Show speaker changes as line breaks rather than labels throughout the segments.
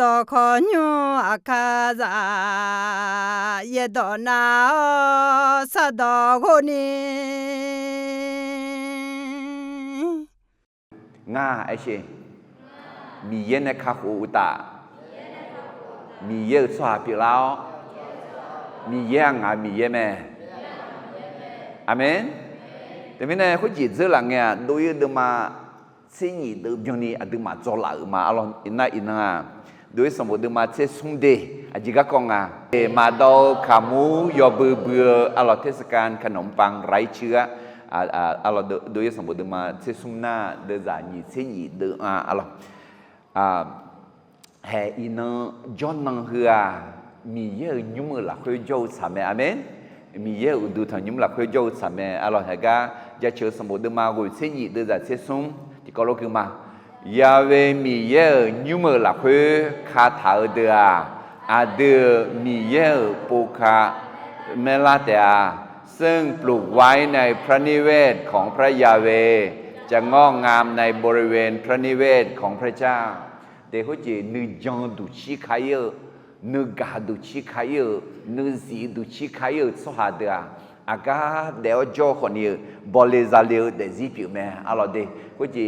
ดอคอนยูอาคาซาเยดอนาสะดอโคนี
ง่าไอเชมีเย็นในคาหูอุตามีเยอะสวาปิลาวมีเยอะงามีเยอะแม่อาเมนแต่ไม่แน่เขาจีบซื้อหลังเนี่ยโดยเดิมมาสิ่งนี้เดิมยังนี้เดิมมาจอหลังมาอารมณ์อินน่าอินน่าโดยสมมติเดิมมาเชื่อสุ่มเดอจิกะกงอ่ะมาดูขาหมูยอเบื่อเบื่ออารมณ์เทศกาลขนมปังไร้เชื้ออารมณ์โดยสมมติเดิมมาเชื่อสุ่มหน้าเดิมจะนี่สิ่งนี้เดิมอารมณ์แห่อินน่าจอนนังเหือมีเยอะยุ่งละคุยโจ้สามอาเมนมีเยอะดูทางยุ่งละคุยโจ้สามอารมณ์เหรอจะเชื่อสมมติเดิมมาคุยสิ่งนี้เดิมจะเชื่อสุ่มที่ก็รู้คือมายาเวมีเยอะยุ่งละคุยคาถาเดืออาเดือมีเยอะปูคาเมลาเตียซึ่งปลูกไว้ในพระนิเวศของพระยาเวจะงอกงามในบริเวณพระนิเวศของพระเจ้าเดี๋ยวจีนึกจังดูชิคายนึกกาดูชิคายนึกสีดูชิคายสหัสเดียอากาเดี๋ยวโจคนนี้บริจาคเดี๋ยวจีพิวแม่อะไรเดี๋ยวจี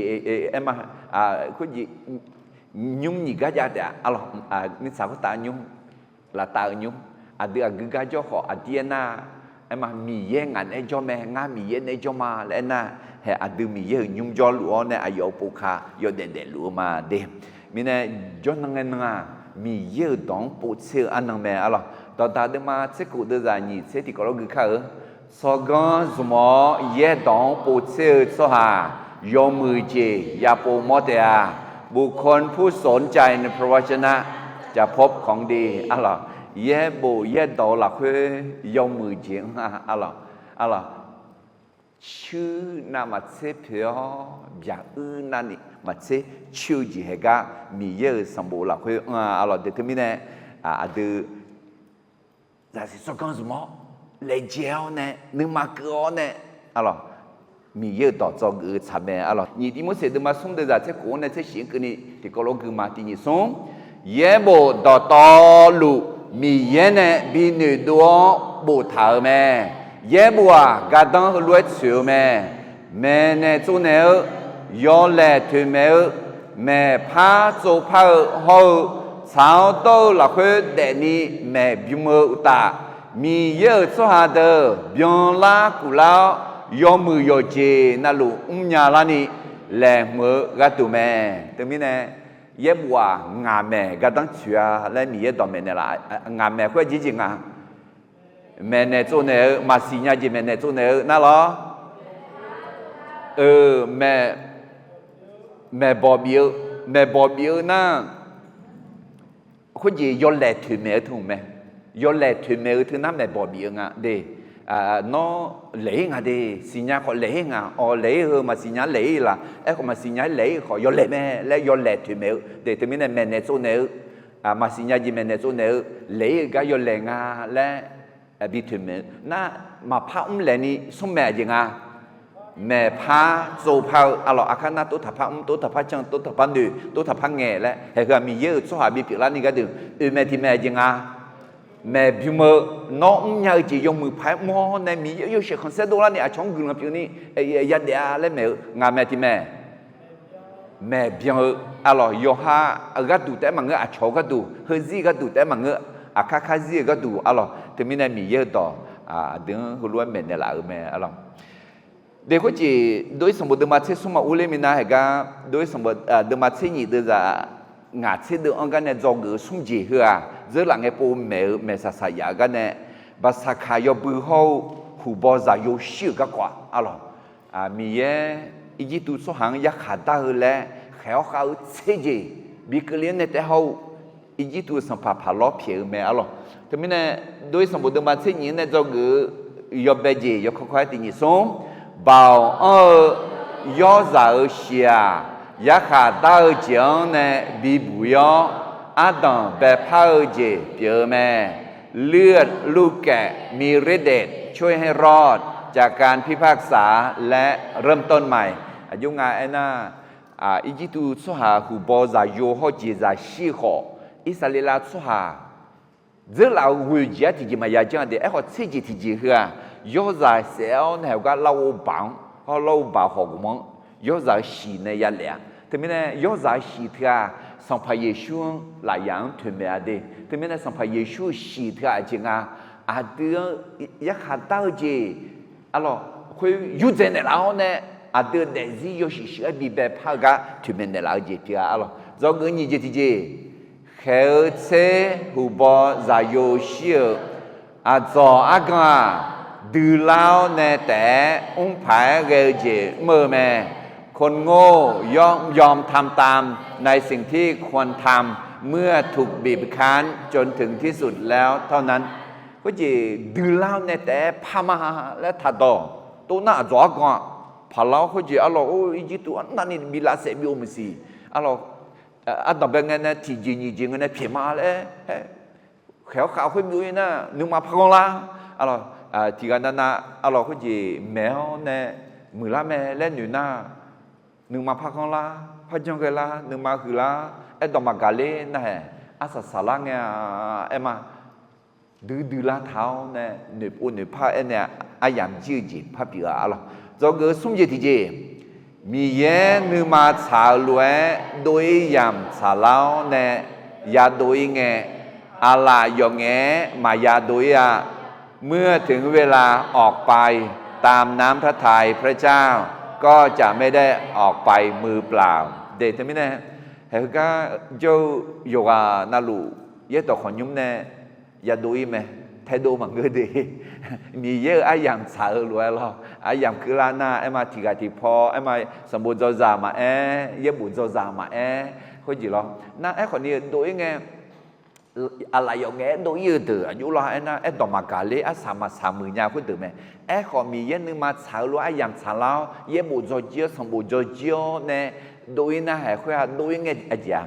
มาจียุ่งนี่ก็จะเดี๋ยวอะไรมิสาวตายุ่งละตายุ่งเดี๋ยวกึ่งก็โจขอเดียน่ามามีเย่งอันไอโจแม่งามีเย่งไอโจมาแล้วน่ะเฮ้เดี๋ยวมีเย่ยุ่งจอหลวงเนี่ยอายุปุกาโยเด่นหลวงมาเดี๋ยวมีเนี่ยจนนั่งนั่งมีเย่ดองปูเชื่ออันนั้นแม่อะไรตอนตาเดี๋ยวมาเช็คกูเดี๋ยวจะนี่เช็คที่ก็รู้คือเขาสกันสมอเย่ดองปูเชื่อสหายอมมือเจยาปูมอเตียบุคคลผู้สนใจในพระวจนะจะพบของดีอะไรเย่บูเย่ดอหลักคือยอมมือเจอะไรชื่อนามาเซเพียวอยากนั่นนี่มาเซชื่อจีเฮกามีเยอะสมบูรณ์หลักคืออะไรเดี๋ยวมีเนี่ยดูแต่สิสกันสมอเลยเจ้าเนี่ยนึกมาเกอเนี่ยอะไรมีเยอะต่อจองทำไมอะไรนี่ที่มุสลิมมาส่งเดี๋ยวจะคนเนี่ยจะเสียงกันนี่ที่ก็ลงคือมาที่นี่ส่งเย่โบต่อลูมีเย่เนี่ยบินตัวบูถาแม่เย่บัวกาดังรวยเสือแม่เนี่ยตัวเนี่ยยอเล่ถึงแม่พาโจพาเขาสาวโตหลักคือเดนี่แม่บิมอุตามีเยอะสุดาเดบินลากุลายอมือยอเจนั่นลูญาลานี่แหลมมือกัตุแม่ตรงนี้เนี่ยเย็บว่างาแม่ก็ต้องเชื่อและมีเยอะต่อแม่เนี่ยละงาแม่ก็จริงๆแม่เนี่ยตัวเนี่ยมาสิญญาจีแม่เนี่ยตัวเนี่ยนั่นหรอแม่บอบิวนะคนจียอเล่ถึงแม่ถูกไหมยอเล่ถึงแม่ถึงน้ำแม่บอบิวอ่ะเดnó lễ ngà đi sinh nhật họ lễ ngà lễ hơn mà sinh nhật lễ là em mà sinh nhật lễ họ do lễ mẹ lễ do lễ thì mẹ để từ mình mẹ này số nếu mà sinh nhật gì mẹ này số nếu lễ cái do lễ ngà lễ bị thì mẹ na mà phá lễ ni số mẹ gì ngà mẹ phá số phá alo akan na tốt tháp phá chân tốt tháp phá nữ tốt tháp phá nghề lẽ hay là mình nhớ số hà bị việc là ni cái đường mẹ thì mẹ gì ngà mẹ biểu mơ nó nhớ chỉ dùng mực phải mua này mi yêu sẽ không sẽ đâu là này trong gương làm này ya để lấy mẹ mẹ thì mẹ biểu alo yo ha gắt đủ té mà ngựa chó gắt đủ hơi gì gắt đủ té mà ngựa khá gì gắt đủ alo thì mình này mi yêu đó đừng luôn mẹ này là mẹ alo để có chỉ đối với một đứa mà chơi số mà ule mình này cái đối với một đứa mà chơi nhị đứa là ngã chơi đứa ông cái này do người sung gì hả giờ là nghe bố mẹ sa ya cái này và sa khai yo bự hậu hủ bò già yo siêu cái quả alo mi ye ý tu số hàng ya khát ta hơn lẽ khéo khéo chơi gì bị cái liên này thế hậu ý tu sản phẩm phá lót phía mẹ alo thì mình này đối với một đứa mà chơi nhị này do người yo bé gì yo khó thì nhị sống bảo yo giàu xia ya khát ta chuyện này bị bùi yo Adam แบบพระเจ้าเปียแม่เลือดลูกแกะมีฤทธิ์เดชช่วยให้รอดจากการพิพากษาและเริ่มต้นใหม่อายุงาไอ้น่าอีจิตูสหาหูบอซาโยฮอจีซาชีขอ อิสราเอลสุฮาเรื่องเราวิจัยที่จะมาอย่างเช่นเด็กเขาสิ่งที่จะเหือยอดใจเสียวเนี่ยก็เล่าบังเขาเล่าบังหกมั้งยอดใจสีเนี่ยยันเลยแต่ไม่เนี่ยยอดใจสีเถอะสัมภาระช่วงหลายอย่างถึงไม่ได้แต่ไม่เนี่ยสัมภาระช่วงสีเถอะจริงอาเดือนยักษ์ดาวจีอะไรคุยยุ่งในเราเนี่ยอาเดือนเด็กที่ยอดสีบีแบบพักถึงไม่ในเราจีเถอะอะไรจงเงินยี่จีจีเขาเชื่อหูบอจะโยชิอาจออากาดูแล้วเนี่ยแต่อุ้งผายเกจเมื่อแม่คนโง่ยอมทำตามในสิ่งที่ควรทำเมื่อถูกบีบคั้นจนถึงที่สุดแล้วเท่านั้นก็จะดูแล้วเนี่ยแต่พามาและทัดดอตัวน่าจอก่อนพอเราเขาจะอะไรโอ้ยจิตัวนั่นนี่มีลาเสบิโอมสิอะไรอันดับแรกเนี่ยที่จริงๆเนี่ยเพียมาเลยเขาเขาไม่รู้นะนึกมาพังละอะไรที่กันนั้นอะไรเขาจะแมวเนี่ยมือละแม่เล่นอยู่นะนึกมาพังละพันจังกันละนึกมาคือละดอกมากาเล่นะอาศัยสาระเนี่ยมาดื้อละเท้าเนี่ยหนึบอุ่นหนึบผ้าเนี่ยอาอย่างจืดจีบผ้าเปียอะไรจงเกิดสมเจติเจมีเย่นึกมาชาลวยโดยยำชาเล้าเนี่ยยาโดยเงอะไรอย่างเงี้ยมายาโดยเมื่อถึงเวลาออกไปตามน้ำพระทัยพระเจ้าก็จะไม่ได้ออกไปมือเปล่าเด็ดไม่แน่เฮ้ยก็เจ้าโยกนาลูเยอะต่อขยุ่มแน่ยาโดยไหมไทยโดมันก็ดีมีเยอะไอ้ยำชาลวยเราไอ้ยำคือลานาไอ้มาทีกาทีพอไอ้มาสมบูรณ์โจจามาเยี่ยมบุญโจจามาเขาจีเรานั่นไอ้คนนี้โดยไงอะไรอย่างเงี้ยโดยยืดอายุเราไอ้น่ะไอ้ดอกมากาเล่ไอ้สามมือยาพูดถึงไหมไอ้ขอมีเย็นนึงมาชาลวยไอ้ยำชาแล้วเยี่ยมบุญโจเจียสมบูรณ์โจเจียเนี่ยโดยน่ะให้คุยโดยไงไอ้ยา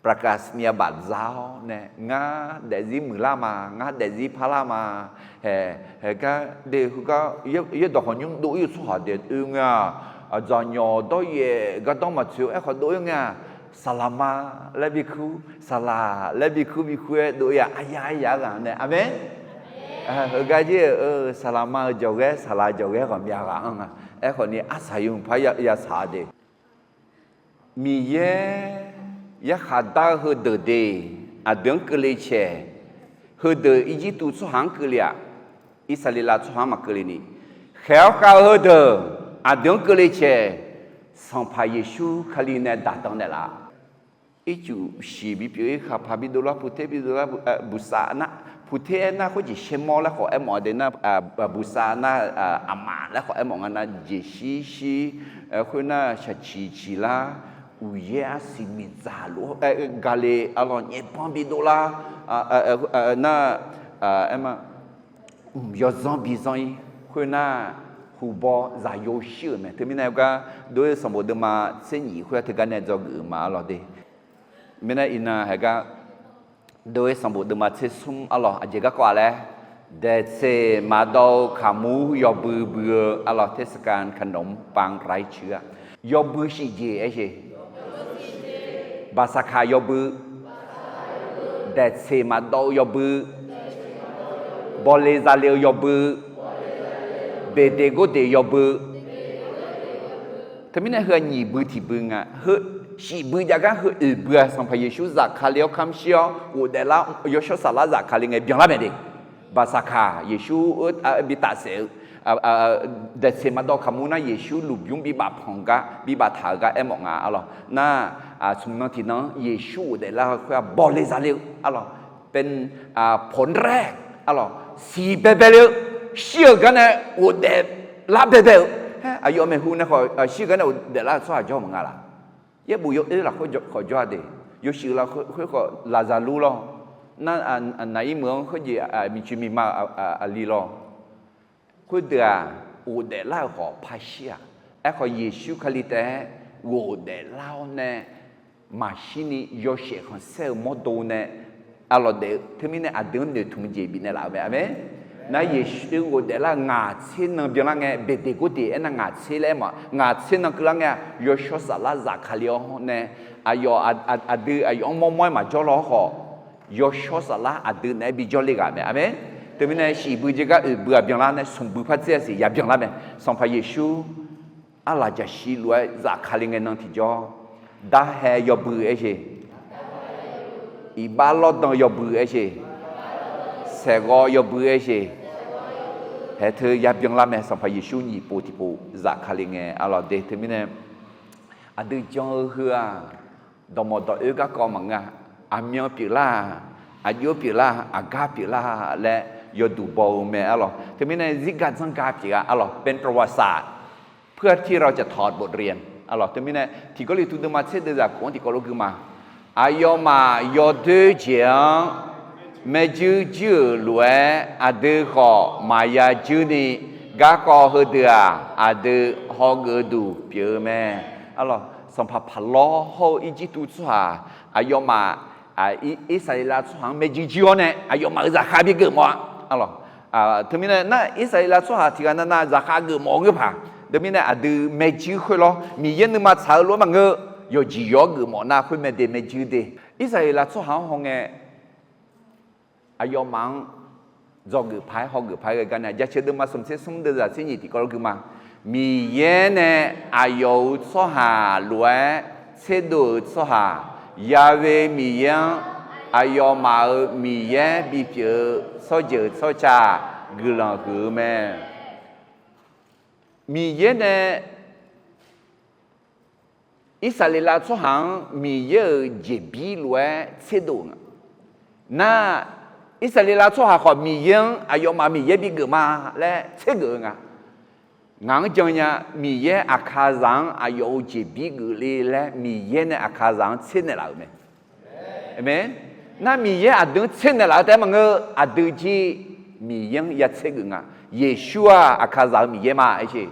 ประกาศเนียบัตรเจ้าเนี่ยงาเดจิมือละมางาเดจิพาละมาเฮ้ก็เด็กก็เยอะดอกคนยุ่งดูอยู่สุดเด็ดงาจอนยอตัวเย่ก็ต้องมาช่วยไอ้คนดูงาสลามาและบิคูสลาและบิคูดูอย่างอายากันเนี่ยอเมนเฮ้ก็เจ้สลามาจงเกสลาจงเกก็มีอะไรไอ้คนนี้อาศัยอยู่พายาสาเดมีเย่ยาขาดาหือเดเดอเดือนกลีเชหือเดอีจิตุสุหังกลียอิสราเอลสุหังมากลีนี่เขาหือเดอเดือนกลีเชสัมภาเยซูขลีเนดัตังเนล่ะอีจูชีบิพิเอข้าพาบิโดลาพุทธบิโดลาบุษานะพุทธนะเขาจะเชมอแล้วขอเอ็มอเดนะบุษานะอามาแล้วขอเอ็มอนะเจชีคนน่ะชัดชีละอุยาสิมิซาลูกาเลอลอนเอปันบิโดลาน่ะเอ็มยอซอนบิซอนคนน่ะหูบอจายโยชิไหมถึงมีนายก็โดยสมบูรณ์มาเส้นหยี่คุยถึงกันเนี่ยจะกือมาหรอเดมีนายอินาเฮก็โดยสมบูรณ์มาเส้นซุ่มอ๋ออาจจะก็กว่าแล้วเดซมาดูขามูยอบือเบืออ๋อเทศกาลขนมปังไร้เชื้อยอบือสิเจไอ้เจบาสักายอบือเดซมาดูยอบือบอลเลซาเลยอบือเบเดโกเดยอบือถ้าไม่ได้เฮือหนีบือที่บึงเฮือชีบือจากเฮือบือสัมภเยซูจากคาเลียวคำเชียวอุเดล่าโยชสาลาจากคาเลียงเบียงละเมดิบาสักาเยซูบิตาเซลเดซมาดอคามูนาเยซูลุบยุงบิบาพงกะบิบาถากะเอมองอะไรน่าสมนันทีนั้นเยซูเดล่าคือบอลเลซาเลวอะไรเป็นผลแรกอะไรสีเบเบเลเชื่อกันนะอุเดลาเบเบลอายุไม่หูนะเขาเชื่อกันนะอุเดลาสวาจอมังอะไรยบุยเราเขาจอดเดยชื่อเราเขาลาซาลูลนั่นอันไหนเมืองเขาจะมีชีมีมาอาลีลเขาเดืออุเดลาเขาพาเชียไอ้เขาเยซูคริสต์อุเดลาเนี่ยมาชินียเชื่อเขาเซลโมโดเนี่ยอะไรเดที่มีเนี่ยอดีตเนี่ยทุ่มเจบิเนี่ยละเว้ย那也是我的那牙齿呢，别那个别的个的那牙齿嘞嘛，牙齿呢个那个有说啥啦咋看了呢？有有么么嘛叫了好，有说啥啦呢比较那个没，阿门。对面呢是不这个不别那呢，从不怕这些也别那没，从怕耶稣阿拉就西路咋看了个能提着，但还要不而且，一把老当要不而且。sẽ có yêu bữa gì hết thứ giáp dương làm mẹ xong phải Giêsu nhị bộ thì bộ giả khá linh nghe alo để thứ mình đưa cho hứa đồng một đội các con mà nghe miêu pila yêu pila aga pila lệ yêu đủ bầu mẹ alo thứ mình dịch gan sang gà pila alo เป็นประวัติศาสตร์เพื่อที่เราจะถอดบทเรียนalo thứ mình thì có lý tu mà xét đượcจากคนที่ก็รู้คือมาyêu mà yêu thứ chuyện mẹ chữ chữ lúa đưa họ mà ya chữ đi gác họ hơi đưa đưa họ gỡ đủ biểu mẹ alo xong phá phá lo họ ý chí tu chua yêu mà ý sai là chua mẹ chữ chữ này yêu mà ra khai biết gỡ mà alo thứ mình na ý sai là chua thì cái na ra khai gỡ mà người phá thứ mình đưa mẹ chữ khơi lo mi yên mà xài lo mà ngơ yêu chỉ yêu gỡ mà na khơi mẹ để mẹ chữ đi ý sai là chua họ nghe ayo mang do gửi phái họ gửi phái cái này, giá trị đương mà sống sẽ sống được là sẽ gì thì có cái mà mi ye ne ayo so hà lúa sẽ đủ so hà Yahweh mi ye ayo mà mi ye bị phiền so giờ so cha gửi là gửi mẹ mi ye ne Israel so hàng mi ye dễ bị lúa sẽ đủ na Israel cho họ họ mi yên, ayo mà mi yên bị gỡ mà lẽ chết gỡ ngà, ngang chân nhà mi yên akazang ayo chỉ bị gỡ lẽ mi yên này akazang chết này là咩? Amen. Na mi yên adung chết này là tại mà ngơ adung chỉ mi yên ya chết gỡ ngà, Yeshua akazang mi yên mà ấy chứ?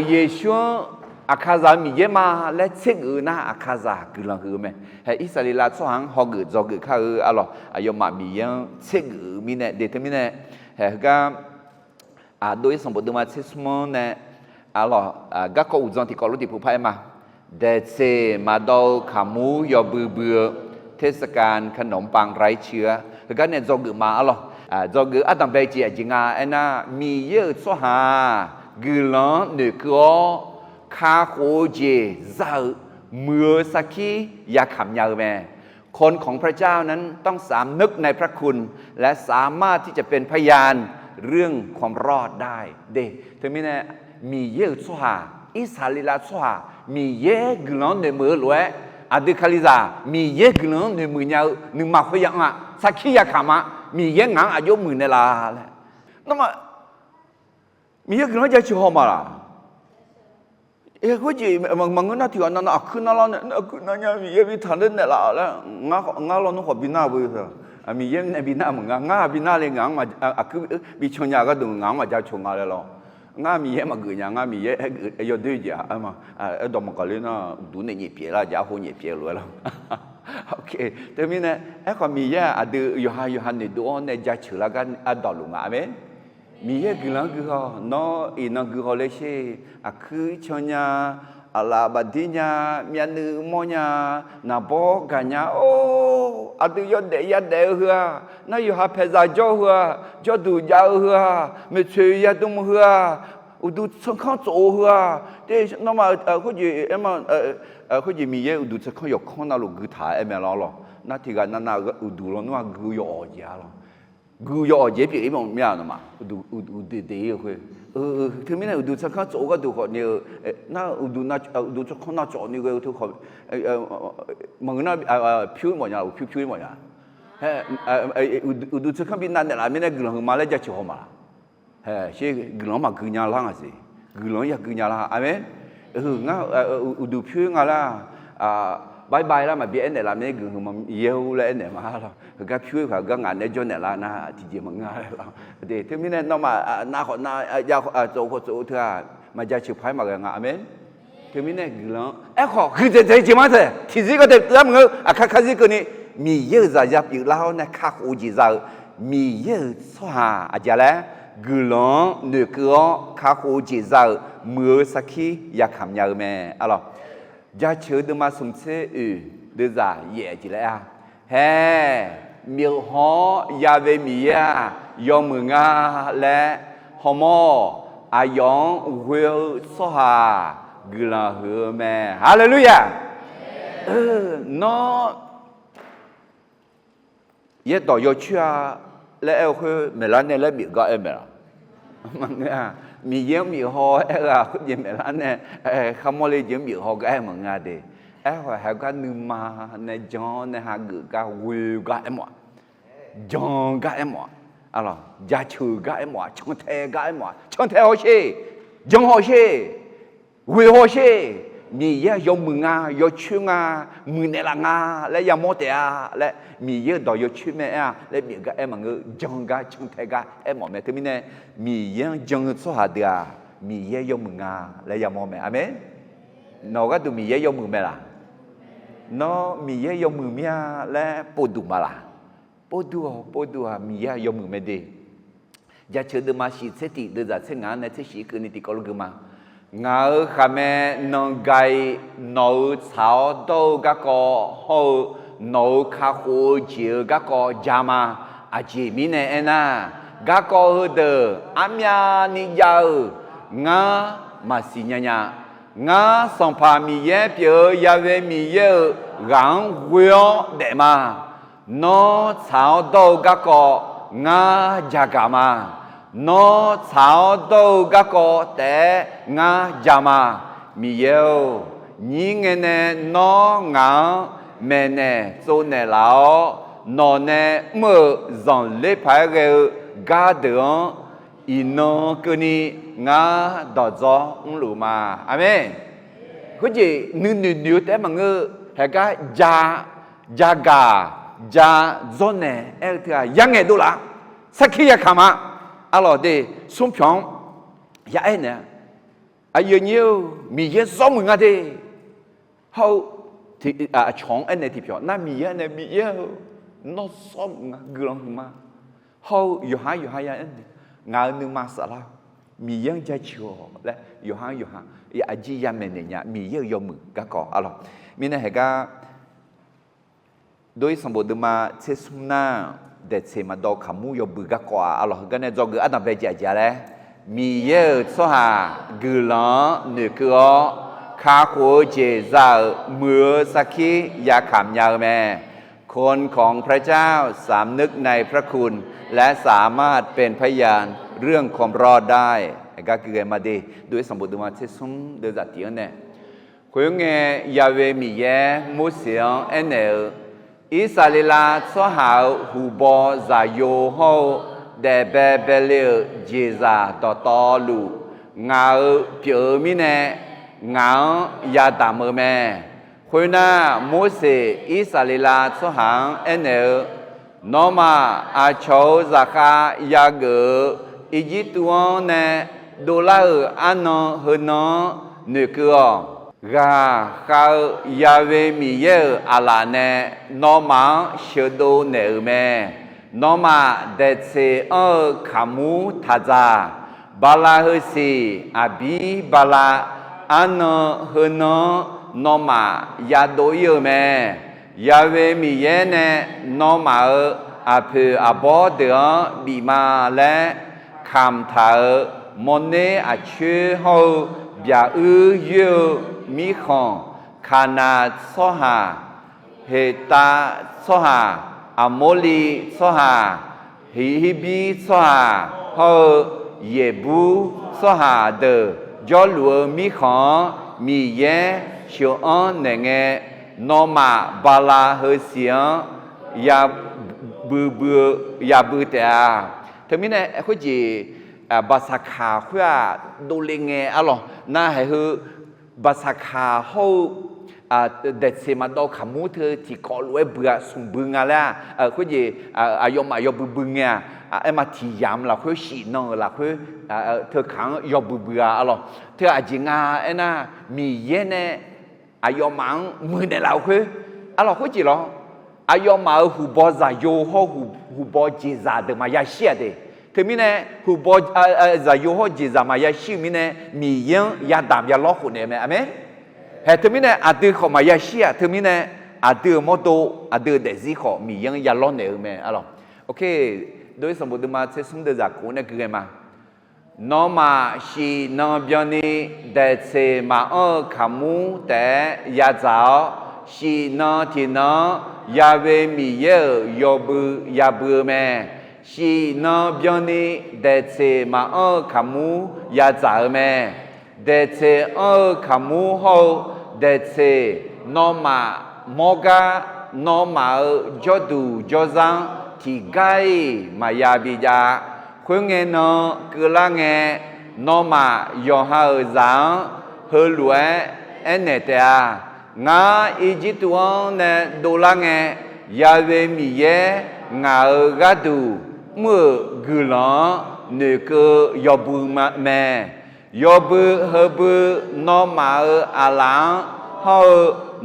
Yeshua akaza mi ye ma le chegu na akaza gulang hu me he Israel cho hang ho gu zo gu kha alo ayo ma mi yang chegu mi ne determine he ga doi som bo ma chesmo ne alo ga ko uzon ti ko lu ti pu phai ma de se ma do khamu yo bu bu เทศกาลขนมปังไร้เชื้อก็เนี่ยจงมาอะไรจงอัตตาเบจีจิงาเอ็นะมีเยอะสหากุลน์เนก็คาโคเจซาเมื่อสักขียาขำยาวแม่คนของพระเจ้านั้นต้องสำนึกในพระคุณและสามารถที่จะเป็นพยานเรื่องความรอดได้เด้ถึงแม้เนี่ยมีเยอะสหาอิสราเอลสหามีเยอะกุลน์เนมือล้วนada kaliza mi ye glen ne munya ne ma khoya nga sakhiya khama mi ye ngang ajo mu ne la le nama mi ye glen ja chi ho ma la e ko ji mang na ti na na akhuna la akhuna nya mi ye bi than ne la la nga lo no ho bina bu sa mi ye ne bina ma nga bina le ngang ma akhu bi chonya ga du ngang ma ja chonga le lo ngã mi ye mà gửi nhà ngã mi ye yo đưa giờ mà ở đồng một cái nó đủ này nhịp bia là giá hồ nhịp bia luôn ok thế mình này còn mi ye đưa Yohan này đồ này giá chữ là cái đào luôn amen mi ye gửi họ nó nó gửi họ lấy xe cứ cho nhà là bà đi nhà mẹ nữ mua nhà na bố cả nhà ô đưa yo để hứa nó yo ha phải ra cho đủ giao hứa mẹ chơi ya tung hứa đủ sân khấu chỗ hứa thế nó mà có gì em mà có gì mi ye đủ sân khấu yok không nào gửi thả em là lo nó thì cái nó đủ lo nó gửi yo gì à lo gửi yo gì bị em mà mẹ nó mà đủ để hứa thứ mấy này đủ sân khấu chỗ cái đủ họ nhiều nó đủ sân khấu nó chỗ nhiều cái thứ họ mà người nó phiếu mà nhà phiếu mà nhà đủ sân khấu bên này là mấy này gửi mà lấy giá trị họ mà chứ gửi mà gửi nhà lang à gì gửi nhà lang amen ngã đủ phiếu ngã là bye bye là mà biết này là mấy gửi mà yêu là này mà là cái phiếu phải cái ngàn này cho này là na thì gì mà ngã là để thứ mấy này nó mà na họ na chỗ thừa mà giá trị phải mà cái ngã amen thứ mấy này gửi họ gửi thế gì mà thế thì gì có thể làm ngơ cái gì cái này mi yêu ra giáp yêu lao này khác u gì ra mi ye so ha aja le gulon ne ko kha khu ji za mưa saki ya kham nya me alors ja chớ de ma sum se de za ye ji le a he miêu ho ya ve mi ya yo mưa nga le homo ayong will so ha gula hơ me hallelujah nó ye do yo chia le el hơ me la ne le mi ga em la mà mi ye mi ho era ye me la ne khamo le ye mi ho ga em nga de ha ga nu ma ne jon ne ha gu ga will ga em jon ga em alors gia trừ ga em trong the ga em trong the ho she jon ho she will ho she mi ye yo mu nga yo chu nga mu ne la nga le ya mo te a le mi ye do yo chu me a le mi ga em ngu jong ga chung the ga em me te mi ne mi ye jong so ha de a mi ye yo mu nga le ya mo me amen no ga tu mi ye yo mu me la no mi ye yo mu mi a le po du ma la po du a mi ye yo mu me de ja che de ma shi se ti de za se nga ne se shi ke ni ti ko lu ma ngỡ khả mẹ nông gai nấu cháo đâu các cô hậu nấu khá khổ chịu các cô jama à chị mi nè na các cô hư đờ amya ni giàu ngã mà xì nhà nhà ngã song pha mi ye biểu ya về mi ye gắng quyến để mà nó cháo đâu các cô ngã jaga mà nó cháo đâu các cô té ngã jama mi yêu nhìn nghe nè nó ngã mẹ nè số nè lão nó nè mơ dọn lễ phải gel ga đường ino cơ ni ngã đỏ gió lù mà amen cái gì nữ té mà ngư hay cái jaga zone nè el thà yang nghe đâu là sakhiya khama alo de sum pyong ya ai nè ai nhiều mi ye so mu nga de hậu thì chong anh này thì pyong na mi ye nó so nga gulong ma hậu yo ha ya anh nga nu ma sa la mi ye ja chio le yo ha ya aji ya men nya mi ye yo mu ga ko alo mi ne he ga doi sambo de ma che sumna để xem mà đâu khám mu yo bự gác quả, alo cái này do người ăn về chả đấy, mi ye so ha gửi lo nửa cửa, khá khổ chế ra mưa saki ya khám nhà mẹ,คนของพระเจ้าสำนึกในพระคุณและสามารถเป็นพยานเรื่องความรอดได้ก็คือมาดีด้วยสมบูรณ์มาเชื่อมเดือดเตียนเนี่ยคุยงยาเวมีเยมุสยองเอเนลอิสราเอลสหายหูบอซาโยโฮเดเบเบเลเจซาตอลูงาเปียมิเนงายาตามแม่คุยน่าโมเสอิสราเอลสหายเอเนลนอมาอาโชซาคายาเกอียิปต์วันเนดูลาอันนอเฮนอเนเกอgà khao Yahweh mi ye ala ne no ma shodo ne me no ma detse o kamu taza bala husi abi bala ano hono no ma yado yo me Yahweh mi ye ne no ma apu abo de bi ma le kam tha mone a chue ho bia yo mi khon khana soha heta soha amoli soha hibi soha ho yebu soha de jo luo mi khon mi ye chiu on ne nge no ma bala he xiang ya bu te a thế mi ne ko ji ba sa kha khwa do le nge alo na hai hu ba sa kha ho de se ma do khamu the ti ko lue bua sung bu nga la ko ji ayo ma yo bu nga em mà thì giảm là khối xị nó là khối thưa kháng yo bu bua alo thưa a ji nga ena mi ye ne ayo mang mu ne la khối alo khối ji lo อายอมาหูบอซาโยฮอหูบอจีซาเดมายาเชียเดเธอมีเนี่ยหูบอซาโยฮอจีซามายาชิมีเนี่ยมียังยาดามยาล้อคนเนี่ยไหมอเมนเฮ้เธอมีเนี่ยอาดือขอมายาเชียเธอมีเนี่ยอาดือมอโตอาดือเดซิขอมียังยาล้อเนี่ยไหมอะไรโอเคโดยสมบูรณ์มาเซซุมเดจากกูเนี่ยคือไงมาน้องมาชีน้องเบียนี่เดเซมาขามูแต่ยาจ้าชีน้องที่น้องยาเวมีเยอะยอบือยาบือแม่ชีน้องเบียนี่เดเซมาขามูยาจ้าแม่เดเซขามูฮอเดเซน้องมามอกาน้องมาจอดูจอซังที่ไกมายาบิจาคุณเงินน้องกุลาเงินน้องมายอหาจังเฮลัวเอ็นเนตางาอีจิตวันเนดูลาเงินยาเวมีเยงากาดูเมื่อกุลาเนกยอบุมาแม่ยอบุเฮบุน้องมาอาลังเฮ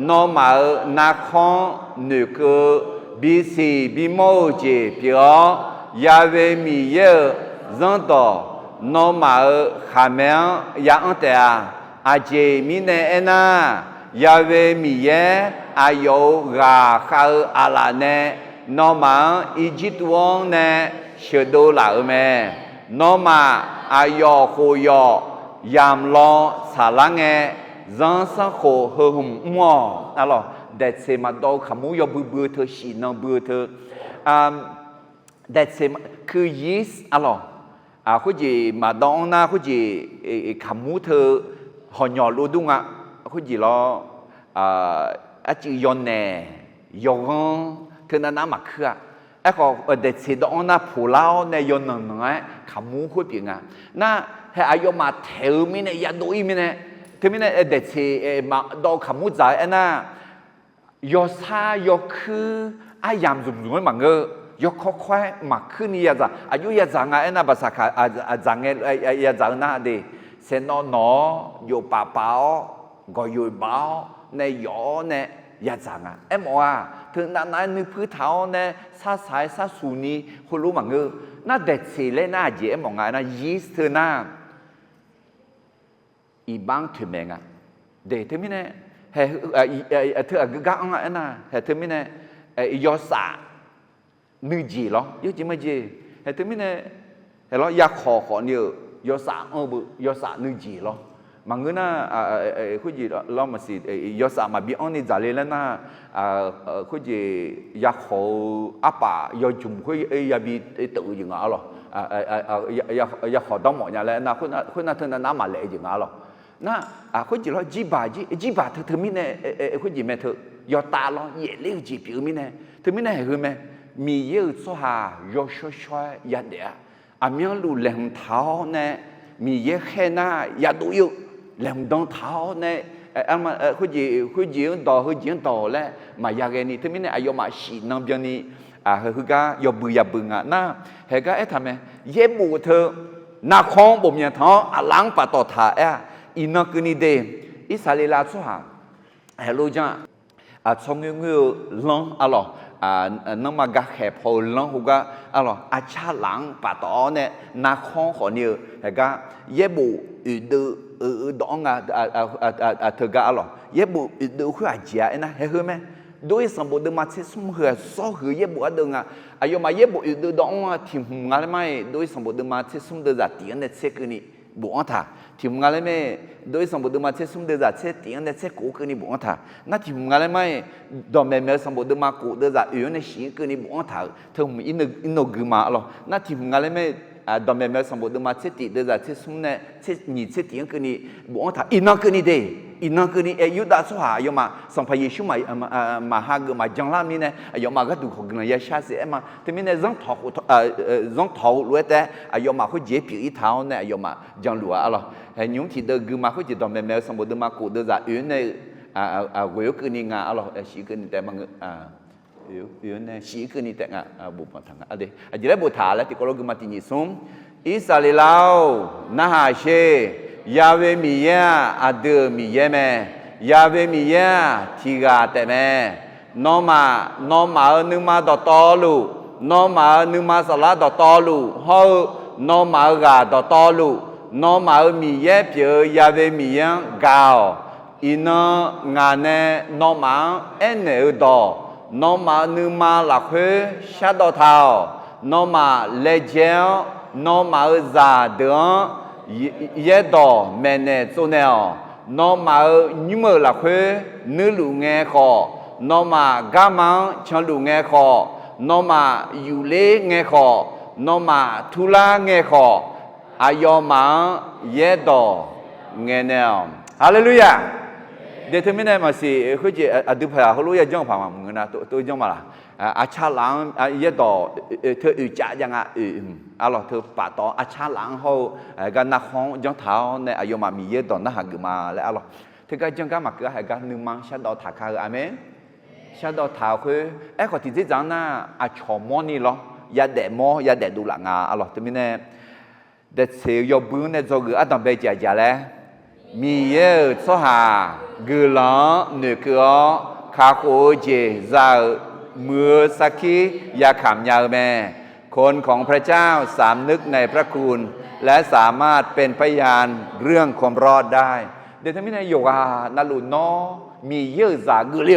น้องมานาคอนเนกบีซีบีโมเจเปียยาเวมีเยจันต่อน้องมาขาแมงยาอันเตออาเจมีเนเอน่ายาเวมีเยอายุราคาอาลาเนน้องมาอีจิตวันเนเชโดลาเมน้องมาอายุโคยยามลอสาลังเงจันสังโคเฮหุมมัวอะไรเด็ดเสมาดอขมูยอบือเธอชีนบือเธอเด็ดเสมาคือยีสอะไรคุณจีมาดองนะคุณจีขมูเธอหอนยอรูดุงคุณจีล้ออาจียอนเนยองเธอนั้นมาคือก็เด็ดเสดองนะผู้เล่าในยอนหนึ่งขมูคุณปีน่ะน่าให้อายุมาเทอมิเนยาดูอีมิเนเธอมิเนเด็ดเสมาดอขมูใจน่ะยอซายอคืออายามจุ่มๆมังเกยอค่อยๆมักขึ้นนี่ยาจ้ะอายุยาจังไงน่ะภาษาอาจังไงยาจังน่ะเดเซนนอยอป่าเปล่าก็ยอเบาในยอเนี่ยยาจังว่าถึงนั้นนึกพื้นเท้าเนี่ยซาสายซาสูนีคุณรู้มังเกน่าเด็ดสิเลยน่าเจ๋มองไงน่ะยีสต์น่ะอีบังถึงเมงเดถึงมิเนี่ยเธอก็กังนะเธอไม่เนี่ยยอสานึกจีหรอยอจีไม่จีเธอไม่เนี่ยเหรอยาขอเนี่ยยอสายอสานึกจีหรอมังเงินนะคุณจีเรามาสิยอสามาบีอันนี้จ่ายเลยแล้วนะคุณจียาขออาป่ายอจุ่มคุณยาบีตัวยังไงหรอยาขอต้องหมดอย่างแล้วนะคุณน่ะเธอน่ะน้ำมาเลยยังไงหรอน่ะคุณจีเราจีบาเธอมีเนี่ยคุณจีแม่เธอยอตาล้อเย่เลี้ยวจีผิวมีเนี่ยเธอมีเนี่ยเห็นไหมมีเยอะสัวหายอช่วยยัดเดียอามีลูแหลมเท้าเนี่ยมีเยอะแค่น่ายาดูอยู่แหลมดองเท้าเนี่ยมาคุณจีต่อคุณจีต่อแล้วมายาเกนี่เธอมีเนี่ยอายุมาสีน้ำเบียนี่คือกายอบือยาบึงน่ะเห็นก็ทำไมเย็บบูเธอนาคองบ่มยันท้อหลังปะต่อท่าอีนักนี่เดอิสราเอลสุฮาเฮโลจังชงเงยหลังอะไรน้ำมากะแขพอหลังหัวก็อะไรชาหลังปะต่อเนี่ยนาคองขอเนี่ยเห็นก็เย็บบูดองเธอก็อะไรเย็บบูคืออาเจียนะเห็นไหมโดยสมบูรณ์มาเชื่อสมเหตุสอหือเย็บบูดึงอายุมาเย็บบูดองที่หุ่นอะไรไม่โดยสมบูรณ์มาเชื่อสมเดือดตีนเนี่ยเช็คนี่บุอันท่าที่มึงอะไรไม่โดยสมบูรณ์มาเชื่อสมเดือดเช็คตีนเนี่ยเช็คกูคือนี่บุอันท่านั่นที่มึงอะไรไม่ดอมเมลสมบูรณ์มากูเดือดอยู่ในสิ่งคือนี่บุอันท่าเธอมึงอินกมาหรอนั่นที่มึงอะไรไม่ดอมเมลสมบูรณ์มาเช็คตีเดือดเช็คสมเนี่ยเช็คนี่เช็คตีนคือนี่บุอันท่าอินคือนี่เดอินคือนี่ยุดาสุฮายมาสัมภาระชุ่มมาหากมาจังลามีเนี่ยยมาก็ดูของเงยชาเสียมาแต่มีเนี่ยจังท้อรวยแต่ยมาเขาเจ็บผิวเท้าเนี่ยยมาจังหลัวอะไรเห็นยุ่งที่เดินมาเขาจะดอมเมลสมบูรณ์มากูเดือดอยู่ในเวลคือนี่งาอะไรสีคือนี่แต่บางอยู่ในสีคือนี่แต่งบุปผาทางอะไรจะได้บุตรแล้วที่ก็รู้มาที่นี่ซุ่มอิสราเอลน่าหาเชยาเวมียาอเดมีเยเมยาเวมียาทีกาแต่เม nó mà nương mà đỏ to lù nó mà nương mà salad đỏ to lù hô nó mà gà đỏ to lù nó mà mì yếp giờ ya về mì gạo ina ngà nè nó mà en ở đỏ nó mà nương mà là khuê sát đỏ thảo nó mà lê gel nó mà già đường yết đỏ mẹ nè chỗ nào nó mà như mờ là khuê nữ lù nghe khó nó mà gà mang cho lù nghe khó nó mà yu lê nghe khó nó mà thu la nghe khó ayo mà yết đỏ nghe nào hallelujah để thế mình mà si khơi chị được phải hallelujah trong phòng mà người nào tôi trong mà là cha lang yết đỏ thưa cha chẳng alo thưa bà to cha lang hậu cái nát phong trong tháo này ayo mà mi yết đỏ nó hàng mà lại alo thì cái trong cái mà cái cái nương mang sát đỏ thả khai amen sát đỏ thả khơi có thì dễ dàng na chọn món này lo ya để đủ là ngà alo thế mình này để xem yo bữa này cho người ăn bây giờ lẽ mi yết số hà người lo nửa cửa khá khổ chế raมือสักขีอย่าขำยาวแม่คนของพระเจ้าสามนึกในพระคุณและสามารถเป็นพยานเรื่องความรอดได้เดี๋ยวท่านมินายโยกานาลุนอมีเยอะจากกุลี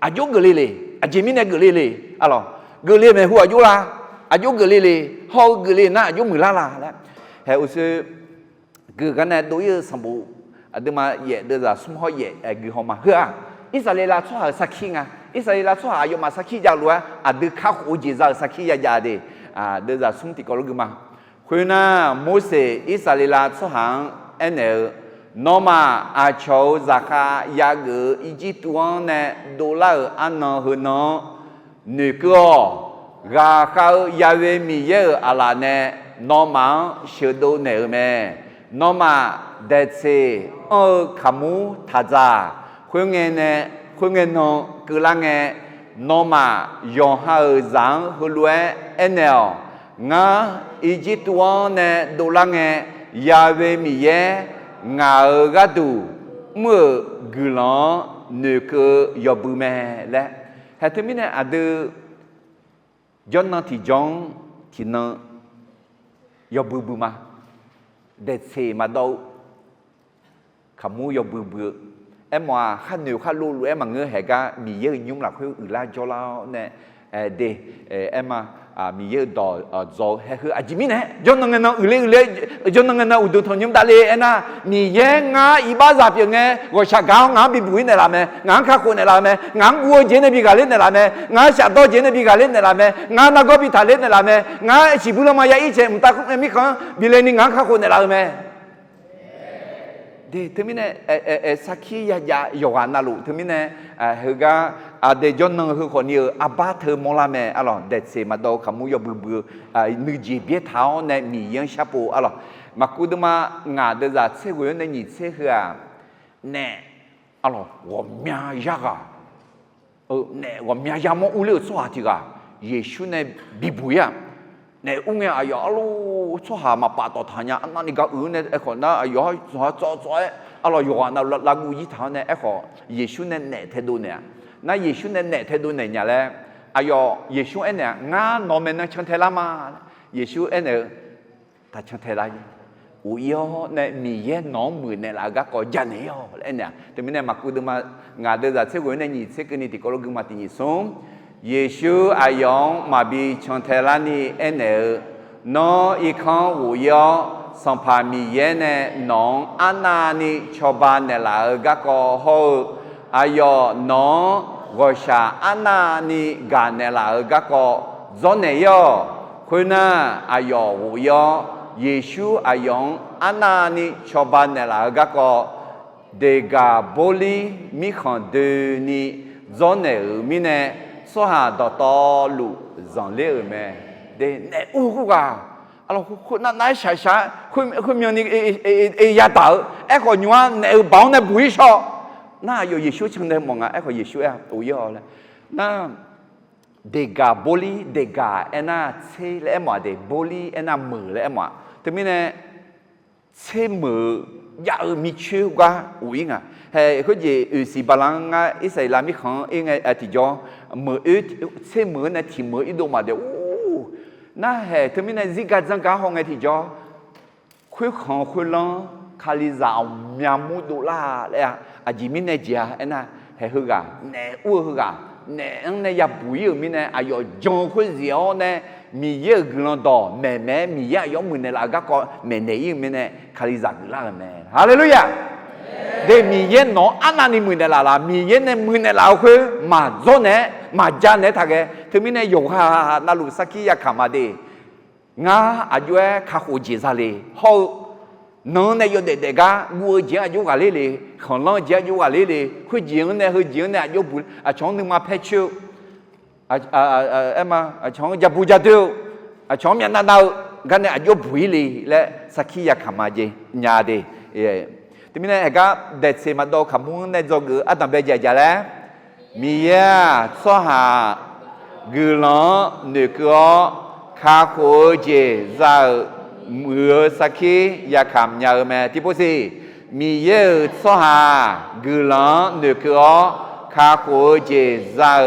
อายุกุลีเลยอาจิมินายกุลีเลยอะไรกุลีเนี่ยหัวอายุละอายุกุลีเลยเขากุลีน่ะอายุมือละแล้วเฮ้ยอุศกุกันเนี่ยดูยี่สมบูเดี๋ยวมาเย่เดี๋ยวจะสมหอยเย่กุเขามาเฮ้ยอิสราเอลชอบสักขีไงอิสราเอลชอบอายุมาสักขีจะรู้ว่าดูข้าวโอจิจะสักขียาดีเดี๋ยวจะสุ่มติกอลุกมาคุณน่ะโมเสสอิสราเอลชอบหางเนอโนมาอาชาวซักยากืออีจิปต์วันเนี่ยดอลลาร์อันนั้นหืนน้องนึกว่ากาเขายาเวมีเยอะอะไรเนี่ยโนมาเชื่อดูเนื้อแม่โนมาเด็ดเสียขมูทัจาคุณเงินเนี่ยคุณเงินน้องคือละเงี้ยน้องมายองหาจังหัวเอ็นเอลงาอีจิปต์วันเนี่ยดูละเงี้ยยาเวมีเยงากัดดูเมื่อกุลานึกยอบุแม่และเหตุนี้เนี่ยอาดูจนนั่งที่จงที่นั่งยอบุมาเด็ดเสมาดูขมูยอบุmà khá nhiều khá lâu em mà ngơ hệ cả mì dơ nhung là khuyên la cho lao nè để em mà mì dơ đỏ gió hệ khứ à chỉ mình nè cho nó nghe nó ule cho nó nghe nó udu thằng nhung ta lê em à mì dơ ngã iba giáp như nghe gọi chả cáo ngã bị bụi này làm nè ngã khá khô này làm nè ngã cua chế này bị gà lên này làm nè ngã chả to chế này bị gà lên này làm nè ngã na có bị thả lên này làm nè ngã chỉ bù mà ya ít chế mình ta cũng em biết không bị lên đi ngã khá khô này làm nè thì thứ mìnhสักขียาโยกานาลุthứ mìnhเฮก้าเดจอนนึงคือคนนี้บ้าเธอมองละแม่อะไรเด็ดเสมาดูขมูยบือนึกจีบเท้าเนี่ยมียังชาปูอะไรมาคุดมางาเดจ่าเชื่อว่าเนี่ยนี่เชื่อเนี่ยอะไรว่ามียากเนี่ยว่ามียามอุเลสวัสดิกาเยซูเนี่ยบิบุยเนี่ยอุ้งเอ๋ยอาลูชัวหามาปาต่อทานยาอันนั้นนี่ก็เนี่ยคนน่ะอายุจ่อยอะไรอยู่อ่ะน่ะลากูยี่ท้าเนี่ยขอเยซูเนี่ยเทดูเนี่ยน่ะเยซูเนี่ยเทดูเนี่ยแหละอายุเยซูเนี่ยงานนอมเนี่ยชันเทลามาเยซูเนี่ยถ้าชันเทลาอุยเนี่ยมีเย่น้องมือเนี่ยละก็ยันเนี่ยเนี่ยแต่ไม่เนี่ยมากูดูมางานเดือดเชื่อว่าเนี่ยนี่เชื่อกันนี่ที่ก็รู้กันมาที่นี่ส่งเยซูอายุมาบีชันเทลานี่เนี่ยน้องอีกครั้งอุยสัมภามีเย่เนี่ยน้องอันนานี่ชาวบ้านเนี่ยละก็เขาอายุน้องก็ชาอันนานี่กันเนี่ยละก็จนเนี่ยคุณน่ะอายุอุยเยซูอายุอันนานี่ชาวบ้านเนี่ยละก็เด็กบริมีคนเดินนี่จนเนี่ยมีเนี่ยสหาดต่อลูจนเลยแม่เด็กเนี่ยอู้กูกะalorsคุณนั่นใช่ใช่คุณมีนี่ยาตาคนยัวเนี่ยบ้านเนี่ยบุยชอน่าอยู่เยซูชังเดมองคนเยซูตัวยอเลยน่าเด็กบริเด็กน่าเชื่อเลยมั้งเด็กบริน่ามือเลยมั้งแต่มีเนี่ยเชื่อมือ ya mi chu qua ui nga hay có gì sĩ bà lăng Israel mi khang ngay thì cho mở xe mở này thì mở ít đồ mà để na hay thứ mình này gì cả rằng cả họ ngay thì cho khuyết khang khuyết lăng khali dạo nhà mua đô la lẽ chỉ mình này chỉ na hay hư cả nè hư cả nè anh này ya bùi ở mình này ayo trong khuyết gì đó nè mi ye glan đó mẹ mi ya giống mình này là các con mẹ này mình này khali dạo là mẹ hallelujah để mi ye nó anh này mình này là mi ye này mình này là khuyết mà do này mà cha này thằng cái thì mình này dùng ha na lu saki ya kama đi nga ayo khá hồ chỉ ra đi hậu nó này yo để cái mua chỉ ayo cái này đi còn lo chỉ ayo cái này đi khuyết giếng này ayo bùn chọn được mà phải chịu em mà chọn giờ bùn giờ tiêu chọn miệng nào cái này ayo bùi đi là saki ya kama gì nhà đi thì mình này cái để xem mà đâu khám muốn này do cái adam bây giờ là mi ya so ha gửi nó nửa cửa khá khổ chế ra mưa saki ya khám nhà mẹ thì bố gì mi ya so ha gửi nó nửa cửa khá khổ chế ra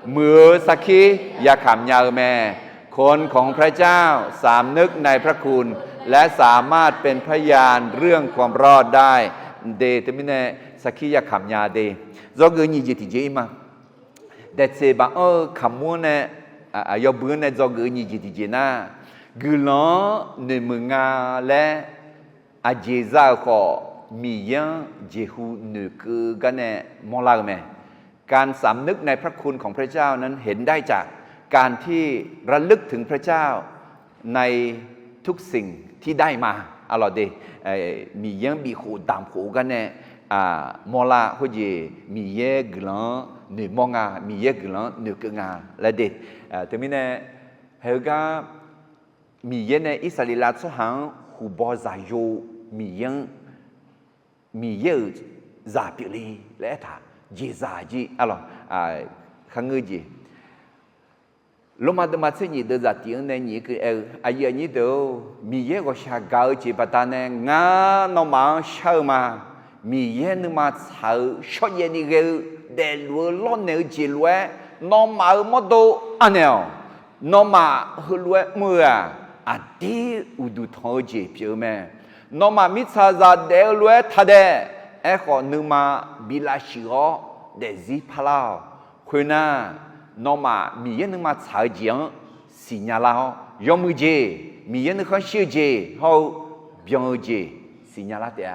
mưa saki ya khám nhà mẹคนของพระเจ้าสำนึกในพระคุณและสามารถเป็นพยานเรื่องความรอดได้เดตมิเนสักขียาขำยาเดจอเกยนี่จิตจิมาเดเซบะขำมัวเนยอบเบือนเนจอเกยนี่จิตจินะกุลอเนมึงาและอาเจซาขอมียังเจฮูเนคือกันเนมองลาเมการสำนึกในพระคุณของพระเจ้านั้นเห็นได้จากการที่ระลึกถึงพระเจ้าในทุกสิ่งที่ได้มาอร่อยดีมียังมีหูดำหูกันเนี่ยมอลาเขาจะมีเยกลังหนึ่งมองามีเยกลังหนึ่งกงาและเด็ดแต่ไม่เนี่ยเฮก็มีเยในอิสราเอลสุหังหูบอซายโยมีเยซาปิลีและท่าเยซาจีอร่อยขังเงยlúc mà tôi xem nhìn được ra tiếng này nhìn cái ai giờ nhìn được mi ye có sao gạo chỉ bắt ta này ngã nó mà sao mà mi ye nó mà sao sao ye đi cái để lúa lót nêu chỉ lúa nó mà mất đồ anh nèo nó mà hư lúa mưa tí udu thoi chỉ phiêu mẹ nó mà mít sa ra để lúa thà để họ nó mà bị la siro để gì phalao khuyên na nó mà mi yên mà xài giang xì nhà lao yom mười gì mi yên nó xưa gì hậu biang gì xì nhà lao đấy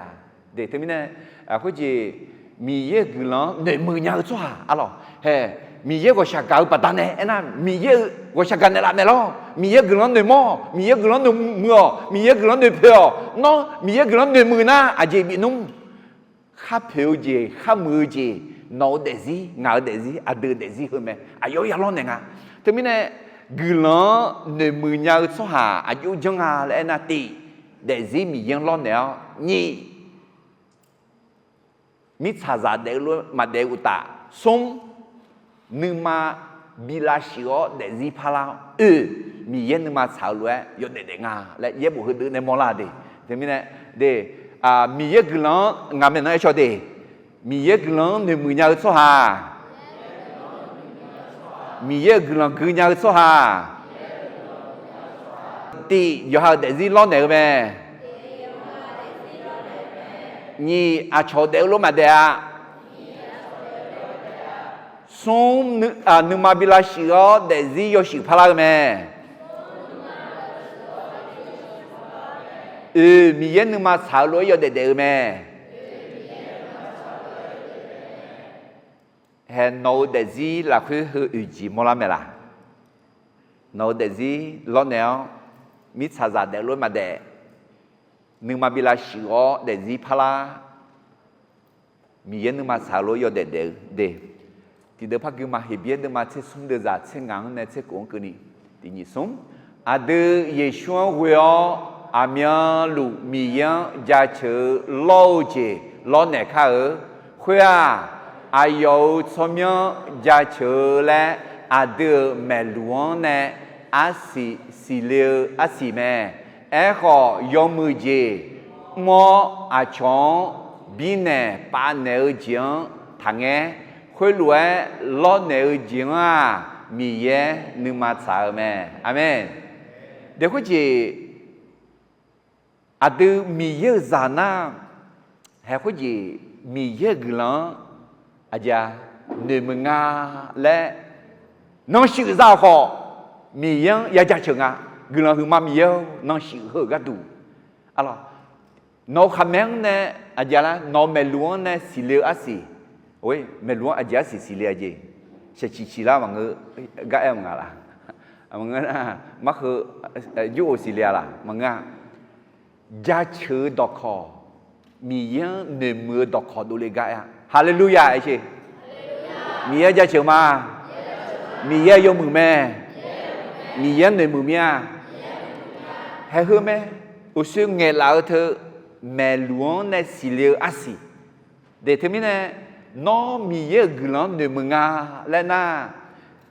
để thế này có gì mi yên cứ lo để mười nhà cho alo he mi yên có sao cao bắt ta này na mi yên có sao cái này làm này lo mi yên cứ lo để mò mi yên cứ lo để mưa mi yên cứ lo để phiêu nó mi yên cứ lo để mưa na gì bị nung khắp phiêu gì khắp mưa gì nó để gì ngã để gì đưa để gì hơn mẹ ayo ya lo này ngà thế mình này gửi nó để mười nhà số hà ayo trong hà là na ti để gì mình yang lo này nhỉ mít xả ra để luôn mà để uta sông nhưng mà bila xíu để gì phala mình yang nhưng mà xả luôn yo để ngà lại dễ bộ hơn đứa này mò la đi thế mình này để mình yang gửi nó ngà mình nói cho đi mi ye glan ne mu nya so ha mi ye glan gu nya so ha ti yo ha de zi lo ne me ni a cho de lo ma de a song nu ma bi la shi go de zi yo shi pha la me mi ye nu ma sa lo yo de me hèn nấu để gì là khứ hư gì mua làm là nấu để gì lo néo mít xả ra để luôn mà để nhưng mà bị là sửa để gì phala mi yên nhưng mà xả lối yo để thì đỡ phát mà hiểu biết nhưng mà sẽ sum được ra sẽ ngang này sẽ cũng cái này thì nhị sum đưa Yeshua huyo amia lu mi yên gia chớ lâu chế lo nè khá ở huya ai yêu cho nhau gia chớ là đưa mẹ luông nè xì liu xì mẹ họ yêu mười gì mò chọn bi nè ba nè ở giếng thằng nghe khơi lúa lo nè ở giếng mì ye nương mà sao mẹ amen để có gì từ mì ye già na hay có gì mì ye glan aja nương mà nga lẽ nó sự giao họ mì ye ya cha chừng glan hư mà mì ye nó sự hở gắt đủ alors nó khám nè aja là nó mẹ luông nè xì lê asi ôi mẹ luông aja xì lê aja sẽ chỉ là mọi người gái em ngà là mọi người mắc hư du xì lê là mọi người gia chữ đọc họ mi yên nề mưa đọc họ đủ lê gái hallelujah ấy chứ mi yên gia chữ mà mi yên yêu mừng mẹ mi yên nề mừng mẹ hay hư mẹ ở xưa nghe lão thơ mẹ luông nè xì lê asi để thế mình nè nó mi ye glan de menga lena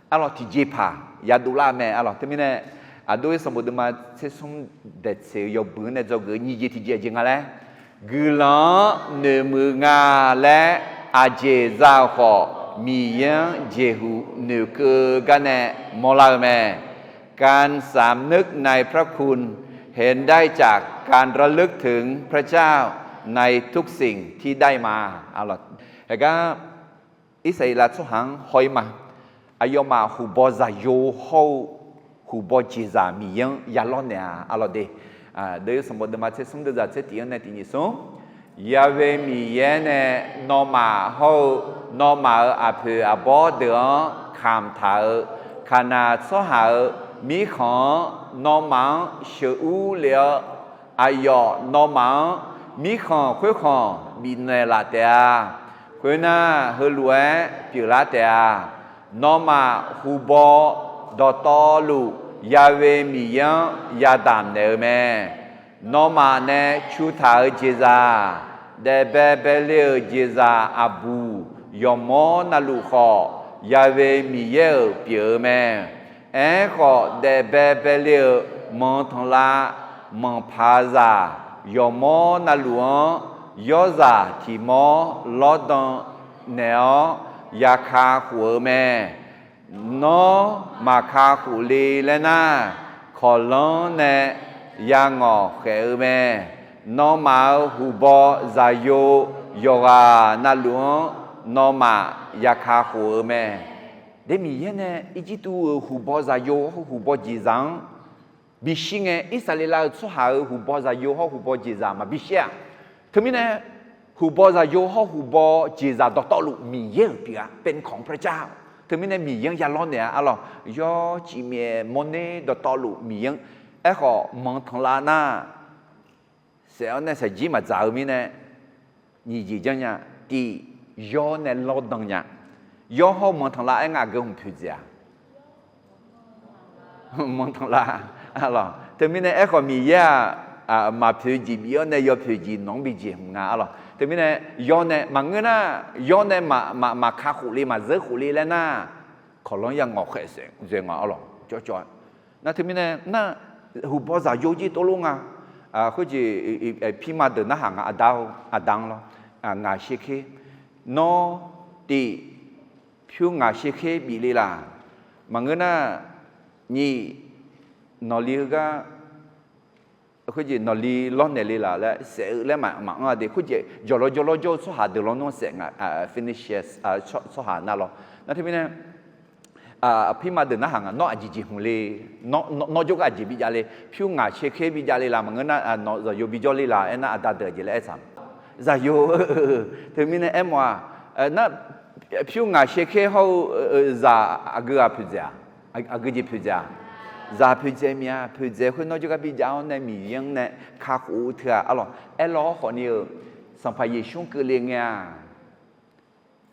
alors ti jepa ya dula me alors temine ado sambo de ma se som det se yo bu ne zo ge ni je ti je jinga le glan de menga le a je za ho mi yan je hu ne ke ga ne mo la me การสำนึกในพระคุณเห็นได้จากการระลึกถึงพระเจ้าในทุกสิ่งที่ได้มาเอาล่ะก็อิสราเอลสุหังหอยมาอายมาหูบอซาโยหูหูบอจิซามียังยาล้อเนี่ยเอาล่ะเดเดี๋ยวสมมติมาเชื่อสมมติจะเชื่อที่นั่นที่นี่ส่งยาเวมีเยนเนี่ยนอมาหูนอมาอาเพออาบอเดือคำถาขนาดสหามีของนอมาเชื่อเลี้ยอายอนอมามีของคุยของบินเนลาเตียคุยน่าเฮลัวปิลาเตียนอมาฮูบอดอตอลูยาเวมียังยาดามเนอแม่นอมาเนชูทาเจซาเดเบเบเลเจซาอาบูยอมอนาลูขอยาเวมีเยอเปียแม่ขอเดเบเบเลมองทองลามองพาซายอมอนาลวงยอซาทีมอลอดอนเนอยาคาหัวแม่นอมาคาหูลีและน่าขอล้อเนยางอเขอแม่นอมาหูบอซาโยยอรานาลวงนอมายาคาหัวแม่เดมีเยเนอิจิตูหูบอซาโยหูบอจีซังบิชิงอิสราเอลสุหาหูบอซาโยหูบอจีซามาบิเชียถึงมีเนหูบอซาโยหูบอจีซาดอตอลุมีเยอะปีเป็นของพระเจ้าถึงมีเนมีเยอะยาล้อเนี่ยอะไรยอจีเมียโมเนดอตอลุมีเยอะขอมองทางลานาเสียเนี่ยใส่จีมาจ่ามีเนนี่จีจังเนี่ยที่ยอเนี่ยล้อดังเนี่ยยอเขามองทางลาเองก็คงพูดจ้ะมองทางลาalors termine ecco mi ya ma peuji bione yo peuji non biji nga alors termine yone mangena yone ma kha khuli ma ze khuli le na kolon yang ngok khese ze nga alors cho na termine na hu bo za yo ji to lu nga khu ji pi ma de na ha nga adang lo nga shi ke no ti phu nga shi ke bi le la mangena niนอลีก็คุยนอลีล้อนเนลีละแล้วเสือแล้วมาอ่ะเดี๋ยวคุยจอลสุหาเดี๋ยวล้อนน้องเสือfinishes สุหานั่นหรอนั่นที่นี่พี่มาเดินหน้าห่างนอจีจีหงเลยนอจกจีบิจาเลยผิวงาเชคบิจาเลยละมันก็น่านอจะโยบิจาเลยละเอ็น่าอัตตาเดือดเลยไอ้สามจะโยที่นี่เอ็มว่าน่าผิวงาเชคเขาจะอากูอาพิจาอากูจีพิจาจะพิจารณาพิจารณาคนนอกจากพิจารณามีอย่างเนี่ยข้าหูเถอะอ๋อเอล้อคนนี้สัมภาระช่วงเกิดเรื่องเนี่ย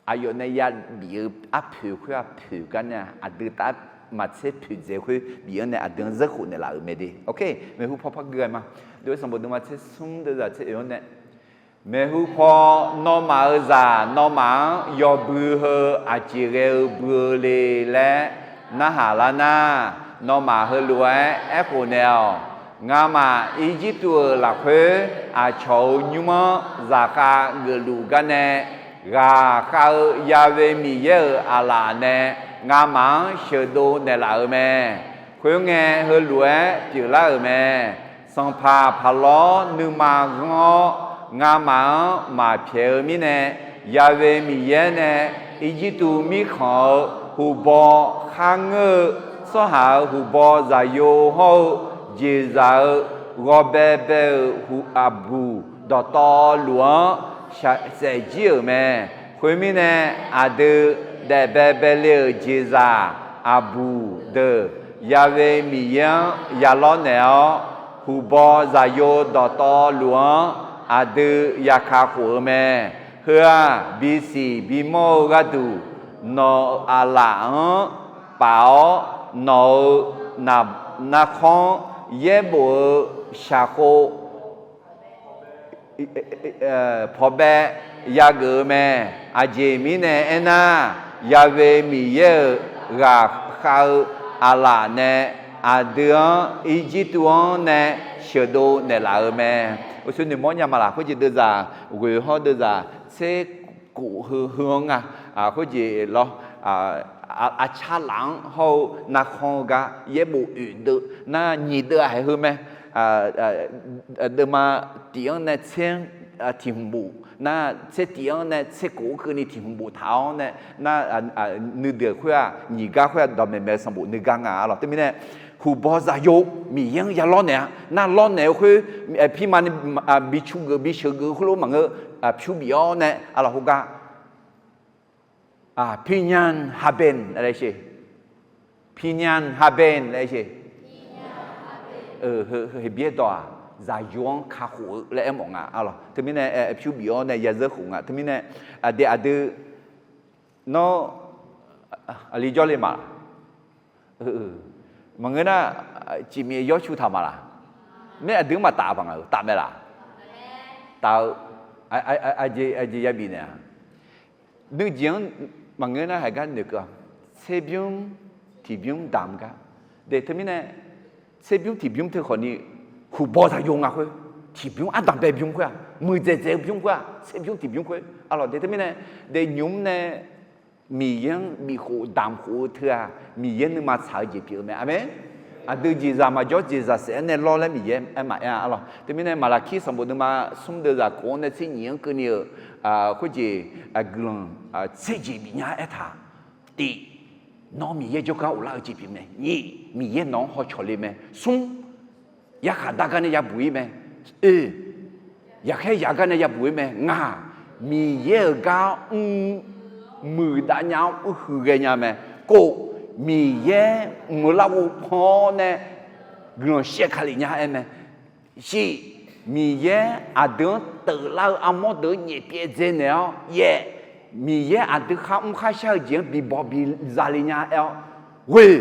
อายุในยาบีอัพผิวคืออัพผิวกันเนี่ยอัดดื้อตัดมาเช็ดผิวเจ้าคือบีเนี่ยอัดดื้อจะขุนเนี่ยละไม่ดีโอเคไม่หูพอพักเกินมาโดยสมบูรณ์มาเช็ดซุ้มเดือดเช็ดอย่างเนี่ยไม่หูพอนอมาจานอมายอบือเฮอาจิเรบือเลและนาหาลานา nó mà hơi lúa ép hồ nèo ngà mà ý chí tua là khuê chầu nhung mơ giả ca ngờ lù gan nè gà khao ya về mi ye là nè ngà mà sơ đô nè là ở mẹ khuê nghe hơi lúa chữ là ở mẹ song phà ló nư mà ngó ngà mà phía mi nè ya về mi ye nè ý chí tu mi khó hù bò khang ngơ so hạ hù bò giả yo hô dì giả gò bè bè hù bù đỏ to lúa sẽ dì ở mẹ khuê mi nè đơ đè bè bè lê dì giả bù đơ ya về mi yên ya lo nèo hù bò giả yo đỏ to lúa đơ ya khá khổ mẹ hưa bí xì bí mô gà đủ nó lạ bảo nó na con ye bộ xa khô phò bè ya gỡ mẹ dì mi nè ena ya về mi ye gà khao lạ nè đứa ý chí tuôn nè sửa đồ nè là ở mẹ ở xuân thì mỗi nhà mà là có gì đưa ra gửi họ đưa ra sẽ cụ hướng có gì lo cha lắng hậu na không cả dễ bộ uyển được na nhị được hay hơn mẹ được mà tiếng này xem tìm bộ na sẽ tiếng này sẽ cố cứ đi tìm bộ tháo này na nữ được khoe nhị gà khoe đầm mẹ sang bộ nữ gà ngà rồi thế mình này hù bò giả yo mi yang ya lo nè na lo nè khoe phi man bị chu gờ bị sờ gờ khoe mà ngơ chu bị o nè là hù gà pinyan habenอะไรสิ pinyan haben อะไรสิhơi biết đó giải yong khá khổ là em mong rồi thế mình này phiêu biểu này giờ rất khổ thế mình này để nó lý do gì mà mà người ta chỉมี要求他嘛啦咩đứng mà打bằng打咩啦打ai ya bi nè nước giếng mà người ta hay cái nước xe biếng thì biếng đam cả để thế mình này xe biếng thì biếng thôi còn đi hù bò ra dùng thôi thì biếng ăn đam bè biếng quoi mười dễ biếng quoi xe biếng thì biếng quoi alors để thế mình này để nhúng này mi yên mi khổ đam khổ thưa mi yên mà xài gì biếng mẹ amen đưa gì ra mà cho gì ra sẽ nên lo lại mi yên em mà alors thế mình này mà là khi sản phẩm mà xung đưa ra cố này sẽ nhiều cái nhiều có gì gần sẽ gì bị nhá thà đi nó mi yên cho cao là gì biếng này nhỉ mi yên nó họ cho lên mẹ xung ya khá đa cái này ya bùi mẹ ya khai ya cái này ya bùi mẹ ngà mi yên cao mười đã nhau hư gây nhà mẹ cô mi yên mưa lâu phò nè gần xe khai nhà em mẹ si mi yên đứa tự lao mô đứa nhẹ bia dễ nèo ye mi yên đứa không khai sao diễn bị bỏ bị ra li nhà eo quê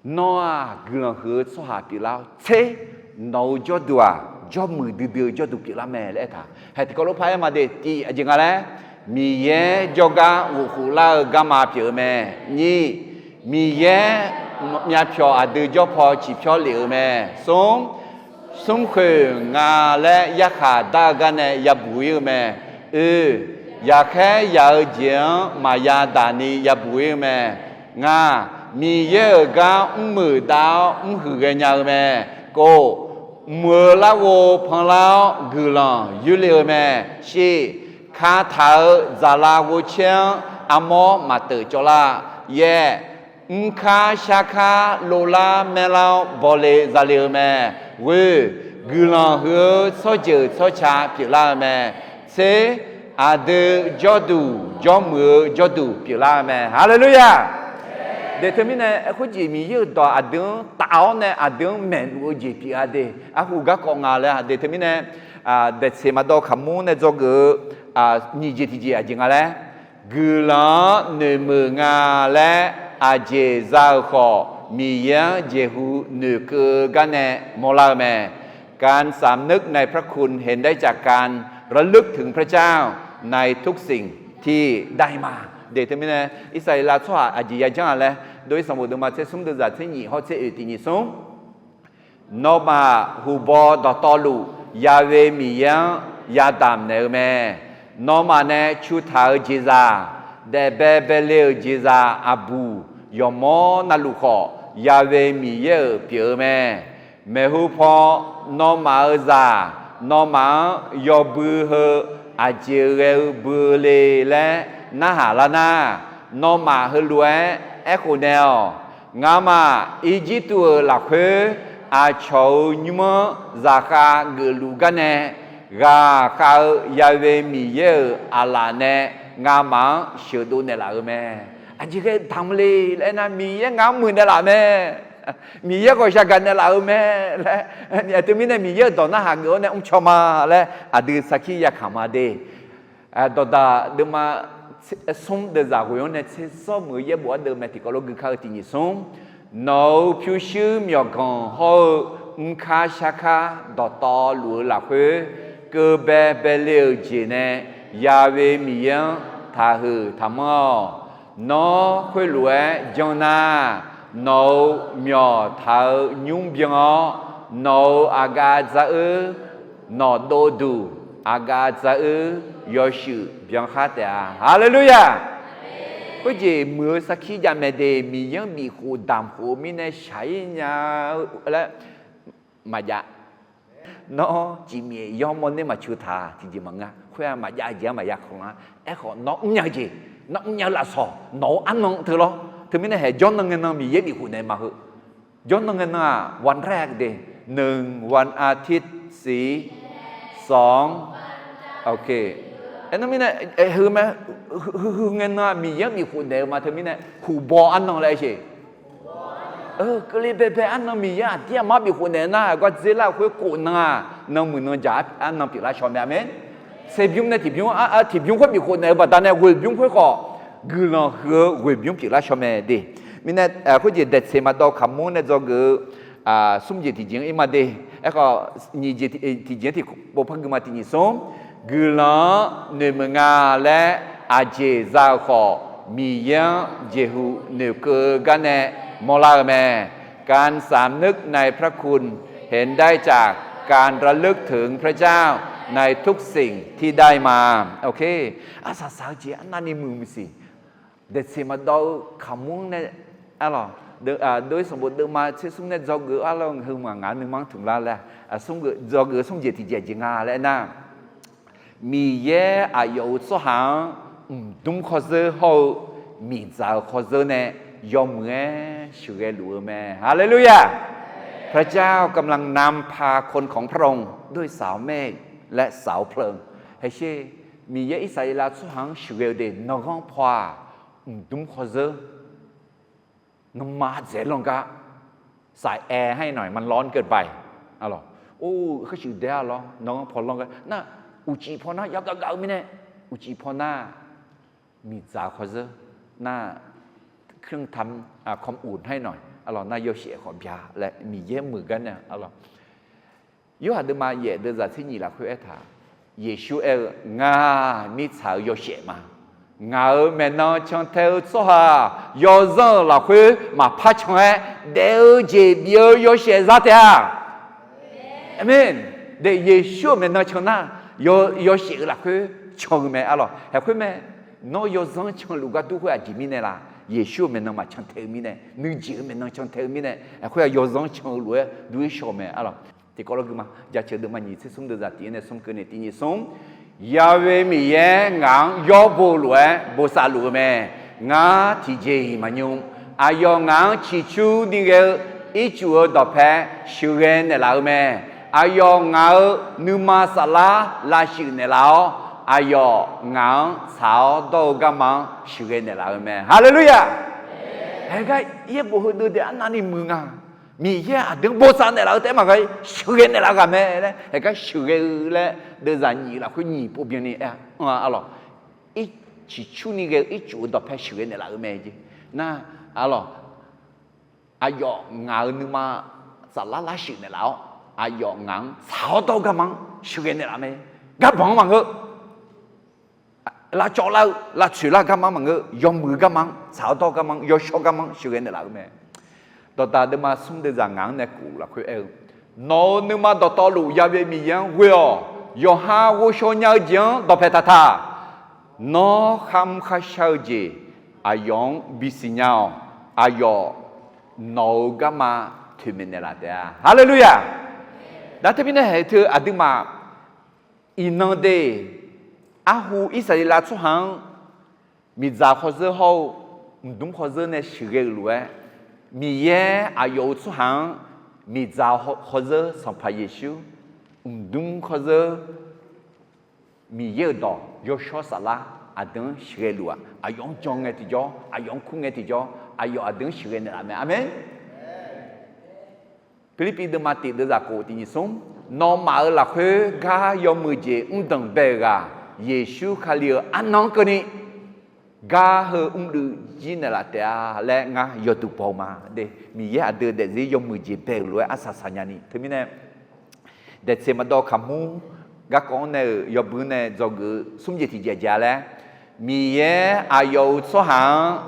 nó gần hứa số hạ bị lao thế nấu cho đùa cho mười đưa cho đùa bị lao mẹ lẽ thà hay thì có lúc phải mà để chị gì nghe lẽ mi ye cho ga u la ga ma pio mẹ nhỉ mi ye nhà pio đưa cho phò chỉ pio liu mẹ sống khơi ngà lẽ ya khá đa ga này ya bùi mẹ ya khai ya giếng mà ya đà ni ya bùi mẹ ngà mi ye ga mười đào hư cái nhà mẹ cô mưa lá vô phong lao gửi lòng yêu liều mẹ si khá thảo giả la vô chiang amo mà tự cho la ye khá xa khá lô la mẹ lao bỏ lệ giả liều mẹ quê gửi lòng hứa so chữ so cha biểu la mẹ sẽ đưa cho đủ cho mưa cho đủ biểu la mẹ hallelujah để thế mình này có gì mình yêu đó đứa tạo này đứa mền của gì bị đi aku gác con ngà là để thế mình này để xem mà đó khám này cho cái như gì thì gì ngà là gửi lá nơi mưa ngà là gì ra khó mi ya Jehu นึกกันเนี่ยมอลาแม่การสำนึกในพระคุณเห็นได้จากการระลึกถึงพระเจ้าในทุกสิ่งที่ได้มาเดี๋ยวนี้นะอิสราเอลชอบอาจียาจังอะไรโดยสมมติมาเชื่อสมดุลจากที่นี่เขาเชื่อที่นี่สม nó mà hù bò đỏ to lụ ya về mi yang ya đam nè mẹ nó mà nè chú thảo chỉ ra để bé bé liêu chỉ ra abu yo mò na lụ khó ya về mi ye biểu mẹ mẹ hù phò nó mà ở ra nó mà yo bư hơ à chiều rêu bư lê lẽ na hà la na nó mà hơ lúa echo nèo ngã mà ý chí tua là khuê à cháu nhưng mà ra khá gửi lũ gà nè gà khá ya về mi ye à la nè ngã mà sửa đồ nè là mẹ anh chỉ cái thằng lì lẽ na mi ye ngã mười nè là mẹ mi ye coi sao gần nè là mẹ lẽ từ mình này mi ye đó na hàng gỡ nè ông cho mà lẽ à đưa sakhi ya khama de à đó da đưa mà sống để giả huống này sẽ so mới ye bỏ đưa mẹ thì có lúc cứ khơi thì nhị sống nấu phiêu sư miệng còn họ khá xa khá đỏ to lúa là khuê cơ bé bé liều chỉ nè ya về miệng thà hư thà mò nó khuê lúa Jonah nấu miệng thà nhung biếng nấu aga za nó đô đủ aga za yo sư biếng khát à Hallelujah có gì mưa sắc khí ra mẹ đề mi yang mi hồ đàm hồ mi này sai nhà là mà dạ nó chỉ mi yom môn này mà chưa thà thì gì mà ngã khoe mà dạ gì mà dạ không á họ nó nhớ gì nó nhớ là sò nó ăn nó thưa lo thưa mi này hệ John nó nghe nó mi ye mi hồ này mà hư John nó nghe nóวันแรกเด1วันอาทิตย์สี2โอเคเอ็นนั่นมีเนี่ยฮือไหมฮือเงินน่ะมีเยอะมีคนเดียวมาเธอมีเนี่ยขู่บออันนั่งเลยใช่ก็เลยเป๊ะอันนั่งมีเยอะที่มามีคนเดียวนะก็เจล่าคุยกูน่ะนั่งมือนั่งจับอันนั่งปีละชอมแบบนี้เสียบิวเนี่ยที่บิวที่บิวก็มีคนเดียวแต่ตอนนี้วิบิวก็กูนั่งฮือวิบิวปีละชอมดีมีเนี่ยคุยจะเด็ดเสมาดอกขมูเนี่ยจะกูสุ่มเจที่จริงอีมาดีก็นี่เจที่จริงที่บอกพักกูมาที่นี่สุ่มกูละเนื้อมึงและอาเจซาขอมียังเจหูเนื้อเกิดกันแน่มลาแม่การสำนึกในพระคุณเห็นได้จากการระลึกถึงพระเจ้าในทุกสิ่งที่ได้มาโอเคอาสาสาวเจอันนั้นนี่มือมิสิเด็ดเสียมาดูขมุ้งเนี่ยอะไรโดยสมบูรณ์เดิมมาเชื่อสุ่มเนี่ยจอเกลืออะไรหึงมางานหนึ่งมั้งถึงแล้วแหละสุ่มเกลือจอเกลือสุ่มเจที่เจจริงอะไรนะมีเย่อายุสหางดุมข้อเสือเขามีใจข้อเสือเนี่ยยอมเงี้ยช่วยหลวงแม่ฮาเลลูยาพระเจ้ากำลังนำพาคนของพระองค์ด้วยสาวเมฆและสาวเพลิงให้เช่มีเย่อิสราเอลสหางช่วยเด่นนกพาดุมข้อเสือนมาเจ๋งลงกะใส่แอร์ให้หน่อยมันร้อนเกินไปอะไรโอ้เขาชื่อเดียวหรอน้องพอลองกันน่ะอุจิพอน่ายักษ์เก่าๆมิเนี่ยอุจิพอน่ามีจ่าขอเจอหน้าเครื่องทำความอุ่นให้หน่อยอะไรน่าโยเสียขอบยาและมีเยี่ยมมือกันเนี่ยอะไรยูหัดมาเย่เดินจากที่นี่ละคุยถามเยซูงามีสาวโยเสียมางาแม่น้องช่างเทวโซฮายอซอละคุยมาพัชงเดวเจบิโยเสียซาเตียอาเมนเดเยซูแม่น้องช่างน่า有些啦，佢唱咩啊咯？係佢咩？我有想唱如果都會係咩啦？耶穌咪能嘛唱頭面呢？女子咪能唱頭面呢？係佢係有想唱如果都會唱咩啊咯？ที่ก็เราคือมาจะเชื่อเดิมมันยิ่งสุ่มเดือดที่เนี่ยสุ่มเกินเนี่ยที่นี่สุ่มยาเวมีเย่งางยอบูลัวบูซาลัวแม่งาที่เจมันยุ่งอายองางชิชูนี่เกอีจูดอเพชูเกนเนี่ยลาวแม่อายองานุมาสลาลาชิเนลาอายองาสาวโตกามังชิเกเนลาแม่ฮาเลลูยาเฮ้ยก็เยี่ยบุหรี่เดียนนั่นนี่มึงอ่ะมีเยี่ยดึงโบสถ์เนลาแต่มาก็ชิเกเนลากันแม่เลยเฮ้ยก็ชิเกเลยเดินจากนี่ละคุณนี่ปุ๊บยังนี่อะไรอีชิชูนี่ก็อีจูดอเพชิเกเนลาแม่จีน่ะอะไรอายองานุมาสลาลาชิเนลาอายองางสาวโตกามังชิเกเนลาแม่กับบังมังก็ลาจอลาลาชุลากามังมังก็ยอมมือกามังสาวโตกามังยอชกามังชิเกเนลาแม่ตอนตาเดินมาสุ่มเดินจากงานเนี่ยกูละคุย nó nếu mà đọc to lũ ya về mi yang quê yo ha wo so nhau giang đọc phải ta nó khăm khá sao gì ayong bisi nhau ayo nó gama thì mình là thế hallelujah đã thấy bên này thưa à đừng mà inang de ahu Israel số hàng mi za khó dơ hậu đúng khó dơ này sử dụng luôn mi ye ayo số hàng mi za khó dơ sang phải Giêsu đúng khó dơ mi ye đó yo cho sala adang sử dụng luôn ayong chong nghe thì cho ayong khung nghe thì cho ayong adang sử dụng này amen Philippi de mati de za ko ti som no ma la khwe ga yo mu je undang be ga Giêsu khalia anong ko ni ga he du jin la ta le nga yo tu po ma de mi ya de de zi yo mu je be lo asa sa nya ni themi ne de se ma do khamu ga ko ne yo bu ne zo gu sum je ti je ja le mi ye ayo so ha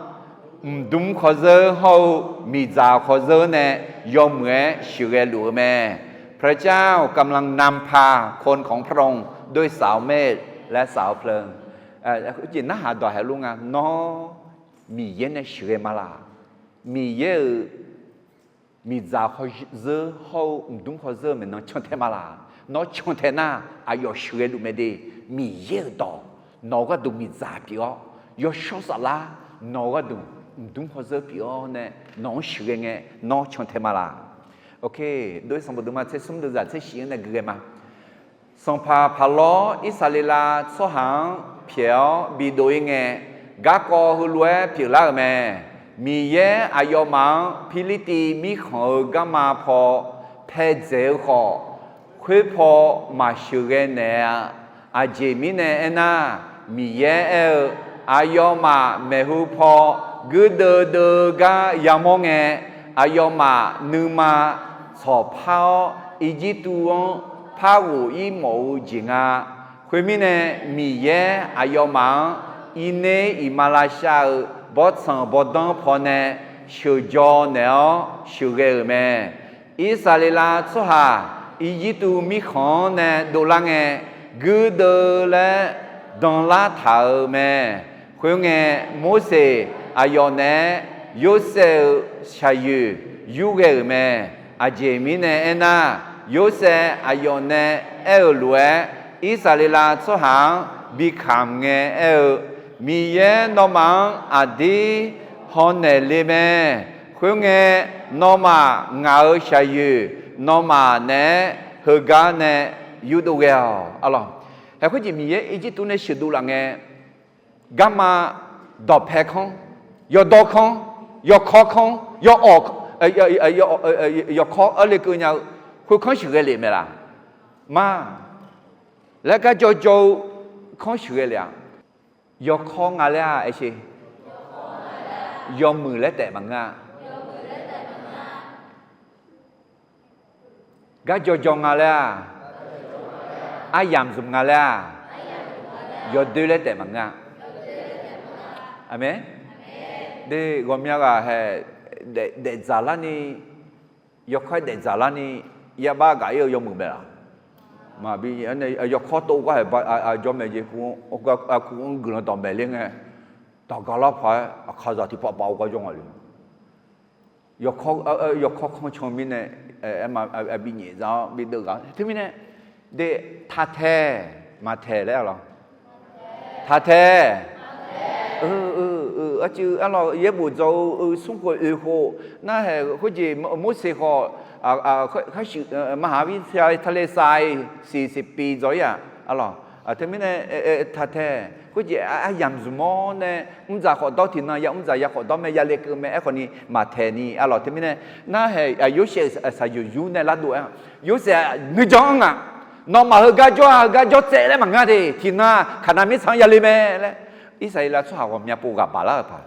đúng khó dơ hậuมีจ่าkhó dơ nèยมเหมือชื่อหลวงแม่พระเจ้ากำลังนำพาคนของพระองค์ด้วยสาวเมฆและสาวเพลิงจินน่าหาดอยให้ลุงอ่ะน้อมีเย็นในชื่อมาลามีเยอะมีจ่าkhó dơ hậu đúng khó dơ mình nói chọn thếมาลาnói chọn thế naอายุชื่อหลวงแม่ดีมีเยอะต่อน้อก็ดูมีจ่าพี่อ๋อยอชอบสละน้อก็ดูđúng khó dơ biểu nè nó sửa nghe nó chọn thêm mà ok đối xong bữa mà sẽ sống được sẽ xí này cái mà xong pa lo Israel số hàng biểu bị đối nghe gác co hư lúa biểu lá mẹ mi ye ayo mang Philippi mi khờ gamma pho phe dễ khó khuê pho mà sửa nè mi nè na mi ye ayo mà mẹ hu pho gỡ ga yamong ayoma numa so phao Egyptuon phao y mẫu jinga khuyên mi ye ayoma ine Malaysia bot sang bodang phone shu jo neo shu ge me Israel so ha Egyptu mi khon ne do lang gỡ le dans la thao me khuyên Moses ayone Yosef shayu yugeme ajemine ena Yosef ayone elwe Israel so hang bikam nge el miye nomang adi honelime khunge noma ngao shayu noma ne hugane yudugel alo he khu ji miye Egypt ne shidu la nge gamma do pekong yo do không yo khó không yo yo khó ở đây cứ nhau khu không sửa cái liền là mà lại cái cho không sửa cái liền yo khó ngà lẽ ấy chứ yo mười lẽ tệ bằng ngà cái cho ngà lẽ ai làm dùng ngà lẽ yo đưa lẽ tệ bằng ngà amen để gom nhau là để giả la ni, yêu khai để giả la ni, ya ba cái yêu mừng bè mà bây anh này yêu khó tu quá hay cho mẹ gì cũng gửi tầm bè lên nghe, tao cả lớp phải khai ra thì bỏ bao cái trong này, yêu khó không cho mình này em mà bị nhẹ ra bị được cái, thế mình này để tha thế mà thế đấy là tha thế chứ anh lo dễ buồn rồi xung quanh hồ na hệ cái gì mỗi sự họ cái sự mà hà vi sai thale sai 40 ปี rồi à anh lo thế mình này thật thế cái gì ai làm gì mà nè giờ họ đó thì nó giờ họ đó mấy giờ lấy cái mấy cái này mà thế này anh lo thế mình này na hệ yếu sẽ sai yếu này là đủ yếu sẽ người chọn à nó mà cái cho dễ đấy mà nghe thì na khả năng mấy sáng giờ lấy mấy Israel số họ nhà bố gặp bà là phải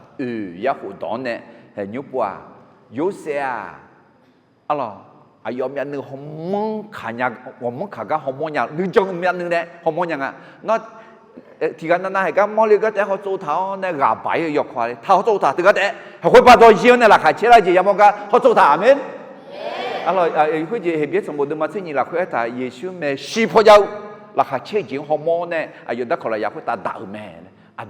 ya hồ đó nè hệ nhúc qua yếu xe alo ai yếm nhà nữ hông mong khả nhà hông mong khả cả hông mong nhà nữ trong nhà nữ nè hông mong nhà nó thì cái nó hay cái mong li cái để họ做頭nè gà bảy藥塊頭做頭，thì cái để họ會把ตัวเชี่ยวเนี่ยlà khai chế lại gì vậy mong cái họ做頭amen alors cái gì hiểu biết một đứa mà thế nhỉ là khuyết ta Giêsu mẹ si phô giáo là khá chế chuyện hormone này ayo đã có là khuyết ta đạo mẹ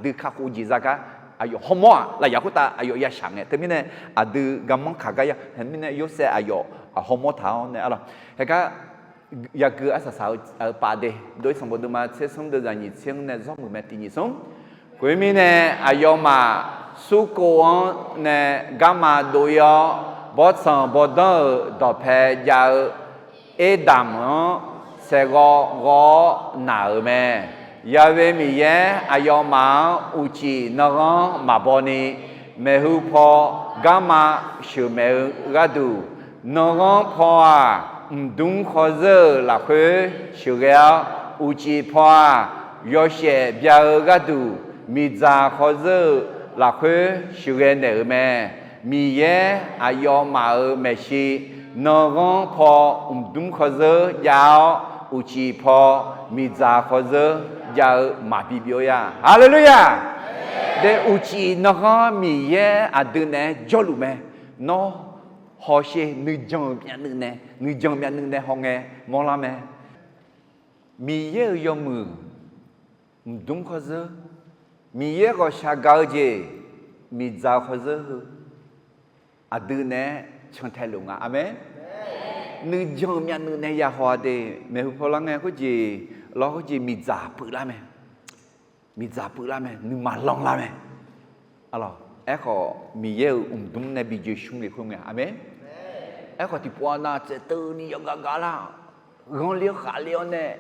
đưa khá khu gì ra cả ayo hormone là khuyết ta ayo ya sáng này thế nên đưa gam mong khá cái thế nên yếu sẽ ayo hormone tháo này alors cái ya cứ ở sao ở ba đề đối với một đứa mà sẽ sống được là nhị sinh này do một mẹ tin nhị sống cuối mình này ayo mà su cô này gamma đôi bỏ sang bỏ đó phải giờ Adam sẽ gõ nào mẹ giờ về mình ayo mà uchi nó mà bỏ đi mẹ hú po gamma siêu mẹ gadu nó po đúng khó giờ là khơi siêu gạo uchi po yo sẽ bia gadu mi ra khó giờ là khơi siêu gạo nữa mẹ mi ayo mà mẹ si nó po đúng khó giờ giáo uchi po mi ra khó giờ giáo mà bị biểu ya hallelujah để uchi nó mi đưa này cho luôn mẹ nó họ sẽ nữ dân miệng này họ nghe mong làm mẹ mi yo mù đúng khó giờ mi có sa gạo gì mi ra khó giờ đưa này chẳng thay luôn à amen nữ dân miệng này ya hoa de mẹ hôm nay nghe có gì lo có gì mi ra bự lắm mẹ nữ mà long lắm mẹ alo có mi đúng này bị dễ sung được không nghe amen có thì bọn nó sẽ từ ní gà gà là gòn liêu khá liêu nè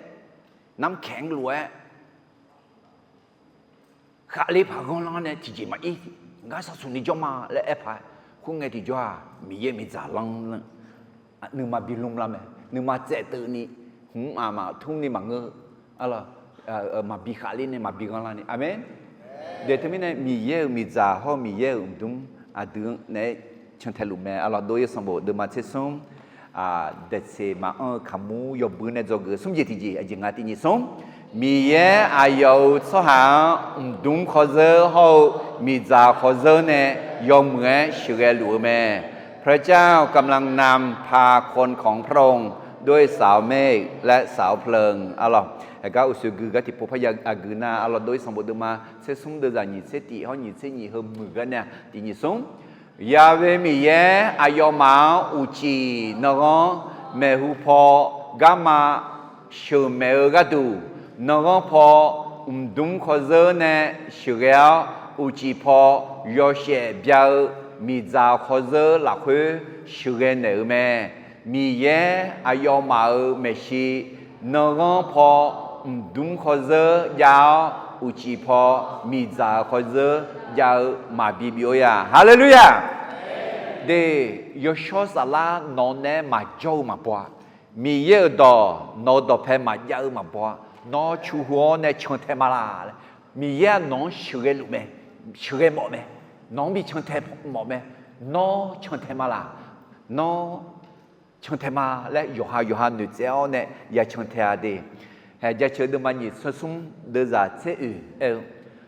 nắm kẹng lúa khá liêu phá gòn lăng nè chỉ mà ít ngã sao xuống ní cho mà lại ép phải không nghe thì cho mi giả lăng nương mà bị lung lắm nương mà sẽ từ ní mà thung ní mà ngơ mà bị khá liêu nè mà bị gòn lăng nè amen để thế này mi giả ho mi đúng đứng này chẳng thay lùm mẹ, alors đôi sang bộ đưa mà chết sống, để xem mà kamu yo bữa nay rồi sống gì thì gì, anh ngắt thì gì sống, mi ayo số hàng đúng khó giờ hậu mi già khó giờ nè, yo mẹ sửa cái lùm mẹ, พระเจ้ากำลังนำพาคนของพระองค์ด้วยสาวเมฆและสาวเพลิง alors cái usugu cái tipo phải aguna alors đôi sang bộ đưa mà sẽ sống đưa ra nhìn sẽ tị họ nhìn sẽ nhìn hơn 10 cái nè, thì nhìn sống Yahweh mi ayo ma uchi nogo mehu po gama shu me gadu nogo po dum khoze ne shugao uchi po yoshe biao mi za khoze la khu shuge ne me mi ayo ma me shi nogo po dum khoze yao uchi po mi za khoze giờ mà bị biểu ya hallelujah để Yoshua sala nó nè mà châu mà bỏ mi ye đó nó đó phải mà giờ mà bỏ nó chú hoa nè chọn thế mà là mi ye nó sửa cái mỏ mẹ nó bị chọn thế mỏ mẹ nó chọn thế mà là nó chọn thế mà lại Yoha nữ giáo nè ya chọn thế đi hay giờ chơi được mà nhỉ sung đưa ra thế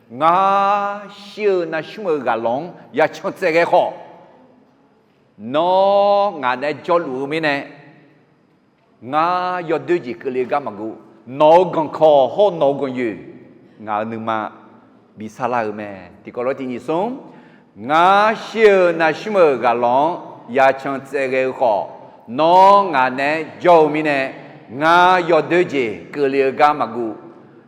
ngã siêu na sumơ gà long ya chọn thế cái họ nó ngã này cho lũ mi này ngã yo đưa gì cái liền gam mà gu nó gần khó họ nó gần như ngã nương mà bị sa la mẹ thì có nói gì sống ngã siêu na sumơ gà long ya chọn thế cái họ nó ngã này cho mi này ngã yo đưa gì cái liền gam mà gu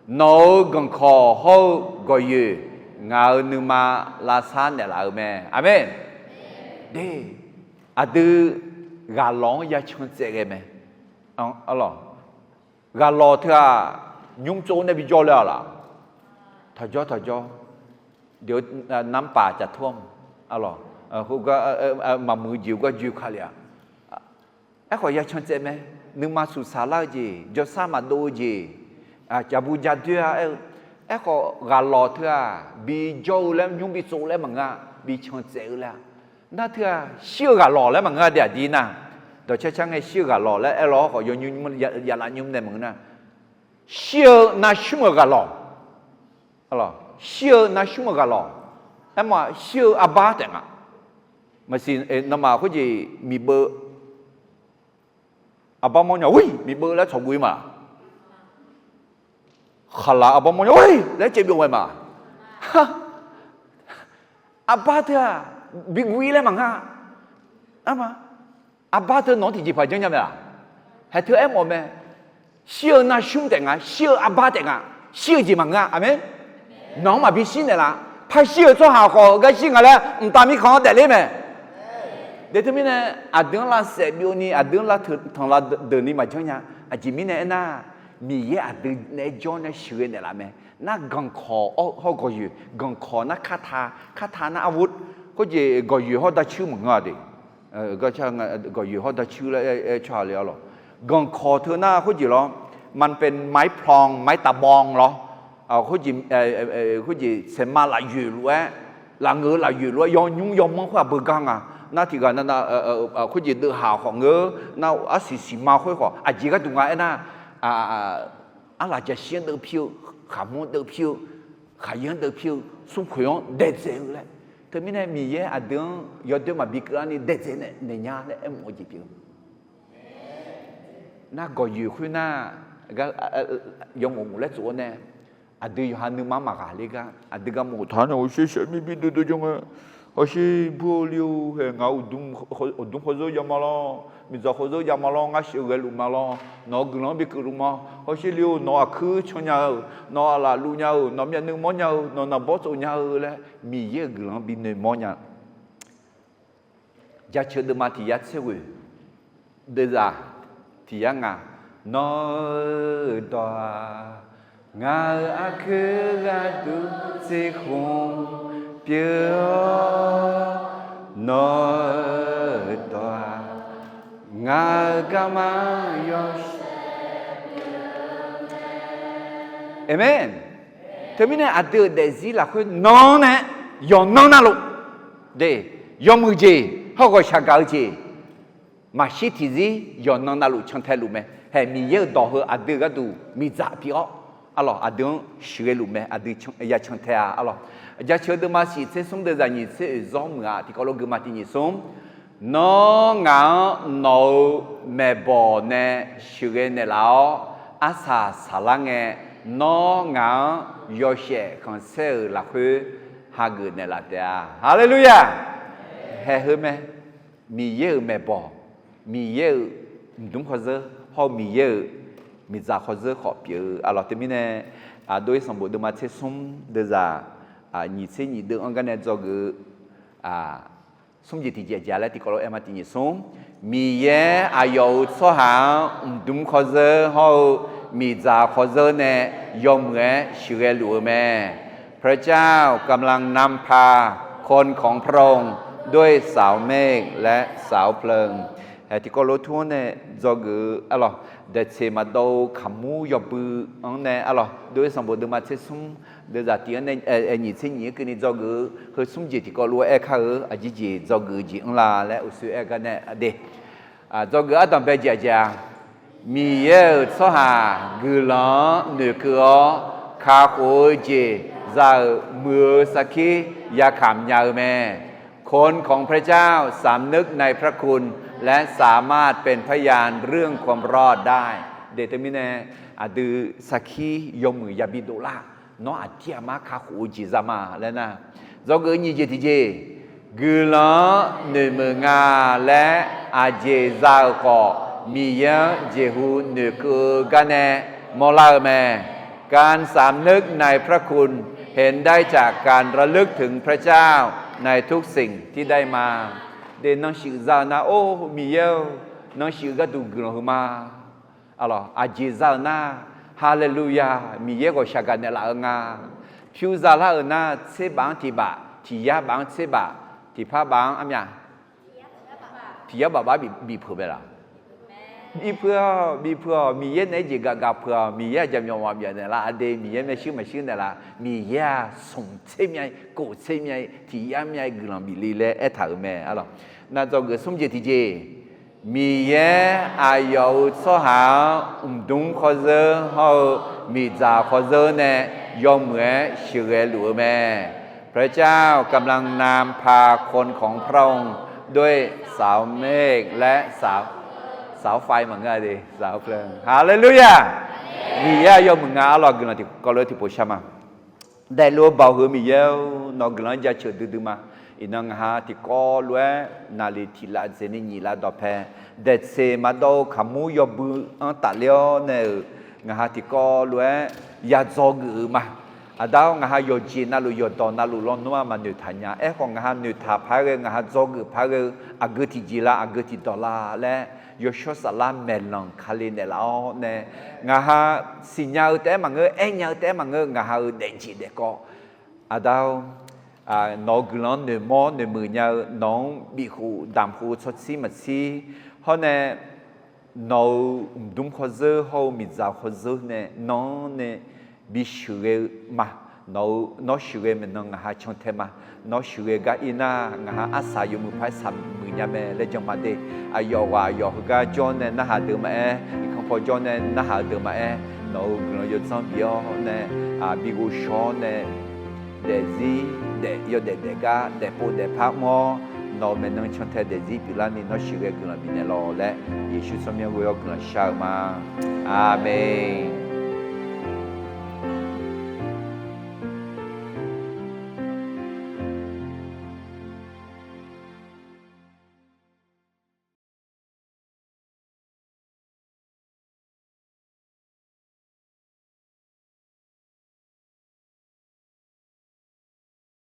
nó gần khó họ gọi như ngài nương mà la san để lại mẹ amen để đưa gà lóng ya chọn sẽ cái mẹ alo gà lò thưa nhung chỗ này bị cho là thật cho điều nắm bà chặt thôm alo không có mà mưa chiều có chiều khai liền ấy khỏi ya chọn sẽ mẹ nương mà sụt xả la gì cho sao mà đôi gì chả bùn chả thưa ấy có gà lò thưa bị dâu lắm nhung bị sâu lắm mà ngã bị chọn dễ là nó thưa siêu gà lò lắm mà ngã để đi nè đó chắc chắn cái siêu gà lò là ấy lò họ dùng nhung mình giờ là nhung này mà nè siêu na sung gà lò alo siêu na sung gà lò em mà siêu ba tiếng à mà xin nó mà có gì mi bơ อาบ้ามองเนี่ยอุ้ยมีเบอร์แล้วชอบกุยมาขลาอาบ้ามองเนี่ยอุ้ยแล้วเจ็บอยู่ไว้มาอาบ้าเธอบิ๊กวีแล้วมั้งฮะอามาอาบ้าเธอน้องที่จีบไปจังยังไงล่ะให้เธอเอ็มออกไหมเชื่อหน้าชุ่มแต่งอ่ะเชื่ออาบ้าแต่งอ่ะเชื่อจีมังอ่ะอาเมนน้องมาพิชิตเนี่ยล่ะ他需要做好好个性个嘞，唔大米看得哩咩？เดี๋ยวที่มีเนี่ยอาดึงละเสพอยู่นี่อาดึงละถึงทางละเดินนี่มาช่วยเนี่ยอาจิมีเนี่ยน่ะมีเยอะอาดึงเนี่ยจอนเนี่ยเชื่อเนี่ยละแม่น่ะกังคอเขาก็อยู่กังคอน่ะคาถาน่ะอาวุธก็จะก็อยู่เขาได้ชื่อมึงอ่ะดิก็ช่างก็อยู่เขาได้ชื่อแล้วชาเลยหรอกังคอเธอน่ะเขาจะหรอมันเป็นไม้พลองไม้ตะบองหรอเขาจะเสมาละอยู่รู้ละเงือละอยู่รู้ยองยุ่งยองมั่งว่าเบื่อกังอ่ะน่าที่กันนั่นเขาจะเดือดหาของเงือน่าสิมาค่อยขอจีก็ตรงนั้นน่ะอะไรจะเสียงเดือดผิวขามุนเดือดผิวขายังเดือดผิวสุ่มขยงเด็ดเสียเลยแต่ไม่ได้มีเยอะเดือยอดเดือมาบิกอันนี้เด็ดเสียเนี่ยยาเนี่ยโมจิผิวน่าก็อยู่คุยน่าก็ยงงเล็ดส่วนเนี่ยอาดือฮันนึกมาการเลยกันอาดือก็หมดท่านเอาเชื่อมีบิดดูจังเอาเชื่อบัวเลี้ยวเฮงเอาดุมขลุ่ยยามาล้อมีจ่อขลุ่ยยามาล้องาเชื่อเกลุมาล้อนอกกลางบิกลุมาเอาเชื่อเลี้ยวนอคือชนยาวนอลาลูยาวนอมีนึกมอนยาวนอนบอสโอยาเลยมีเยอะกลางบินนึกมอนยาจะเชื่อเดมาที่ยัดเสวยเดจ่าที่ยังอ่ะนอตัวงาอาคือกาดูสิคงเปียนอตัวงากามายอชเอเมนเธอไม่เนี่ยอาเดอเดซิล่ะคือนอนเนี่ยยอนนอนน่ะลูกเดยอมือเจเขาก็ชักกาเจมาชิติซียอนนอนน่ะลูกชันเทลูไหมเฮ้มีเยอะดอกเหรออาเดอก็ดูมีจ่าพี่อ๋อalors à deux chez le mais à deux il y a chanté alors ya chez de ma si c'est son des années c'est hommes là tu colloque matin sont non nga no me bonne chez ne lao asa salange non nga yoshe quand c'est la rue hague ne la terre alléluia he me mi ye me bo mi ye đúng khó giờ ho mi yeมีจ่าเขาจะขอบเยอะอะไรที่มีเนี่ยโดยสมบูรณ์มาเชื่อสมเดือดนี่เช่นนี่เดือดอันกันเนี่ยจะคือสมจิตที่เจียแล้วที่เขาเอ็มมาที่นี่สมมีเยอะอายุสหายดุมเขาจะเขามีจ่าเขาจะเนี่ยยอมเงยเชื่อหรือไม่พระเจ้ากำลังนำพาคนของพระองค์ด้วยสาวเมฆและสาวเพลิงที่เขารู้ทั่วเนี่ยจะคืออะไรเด็กเสมาดูขมูยบืออันเนี่ยอะไรด้วยสมบูรณ์มาเชื่อสมเดี๋ยวจากที่เนี่ยนี่เช่นนี้คือนี่จะคือสมจิตที่เขารู้เขาอาจจะจะจีอันละและอุสุกันเนี่ยเด็กจะอาตมาเป็นเจ้ามีเยอะสหายกุลาเนื้อคือข้าโคเจจะมือสักขียาขำยาแม่คนของพระเจ้าสำนึกในพระคุณและสามารถเป็นพยานเรื่องความรอดได้เดตมิเนอดูสักขียมือยาบิโดลาน้ออาเทียมาคาหูจิซามาแล้วนะเราเกิดยี่เจติเจกุลาเนมืองาและอาเจซาโกมีเยเจหูเนคือกันเนมอลาแมการสำนึกในพระคุณเห็นได้จากการระลึกถึงพระเจ้าในทุกสิ่งที่ได้มาเดนน้องชื่อซานาโอมีเยอะน้องชื่อก็ดูกลัวมาอะไรอาเจซานาฮาเลลูยามีเยอะกว่าชากันในละงาพิวซาลานาเซบังที่บะที่ยาบังเซบะที่พระบังอะไรที่ยาบะบะบีเพื่อเวลาบีเพื่อมีเยอะในจีกะเพื่อมีเยอะจำยอมว่าอย่างนั้นละเดมีเยอะไม่ชื่อนั่นละมีเยอะส่งเชื่อมกูเชื่อมที่ยาไม่กลังมีลีเล่ถ่ายแม่อะไรนั่นจะเกิดสมเจติเจมีเยอะอายุสหายดุงข้อเจอเขามีจ่าข้อเจอเนี่ยยอมเหมือนเชื่อหรือแม่พระเจ้ากำลังนำพาคนของพระองค์ด้วยสาวเมฆและสาว สาวไฟเหมือนกันดิสาวเพลิงฮาเลลูยามีเยอะยมึงงาอร่อยกันที่ก็เลยที่โพชามาได้รู้บ่าวเฮมีเยอะนอกนั้นจะเชิดดื้อมาอินังหาที่ก็ล้วนนาลีที่ละเจนี่นีละดอกแพเด็ดเซมาดูขมูยบุอันตัดเลี้ยวเนี่ยงาที่ก็ล้วนยาจอกมาอาดาวงาโยจีนาลุโยดอนาลุลอนนัวมันอยู่ทันยาของงาหนุทาพาเรงาจอกพาเรอากติจีลาอากติดอลลาและโยชสลามเมลังคาลินเนลเอาเนี่ยงาสิญญาแต่มังเอญญาแต่มังงาเดจิเดก็อาดาวนอกหลังเนื้อมอเนื้อมือเนี่ยน้องบีหูดำหูชดซีมัดซีเขาเนี่ยน้องดุมขวดเขามีจ่าขวดเนี่ยน้องเนี่ยบีช่วยมาน้องช่วยมันน้องหาช่องเทมาน้องช่วยกันอิน่าหาอาศัยอยู่มือพายสามมือเนี่ยแม่เลยจังมาเดอายอว่าอายอก็จอนเนี่ยน่าหาเดิมมาอีกคนพอจอนเนี่ยน่าหาเดิมมาน้องกำลังอยู่ซ้ำบีอ๋อเนี่ยบีกูชอนเนี่ยdes gars, des pots, des parements, non, maintenant, ils chantent des zip, puis là, nous chirons que l'on vient là, Jésus, son bien, vous avez Amen.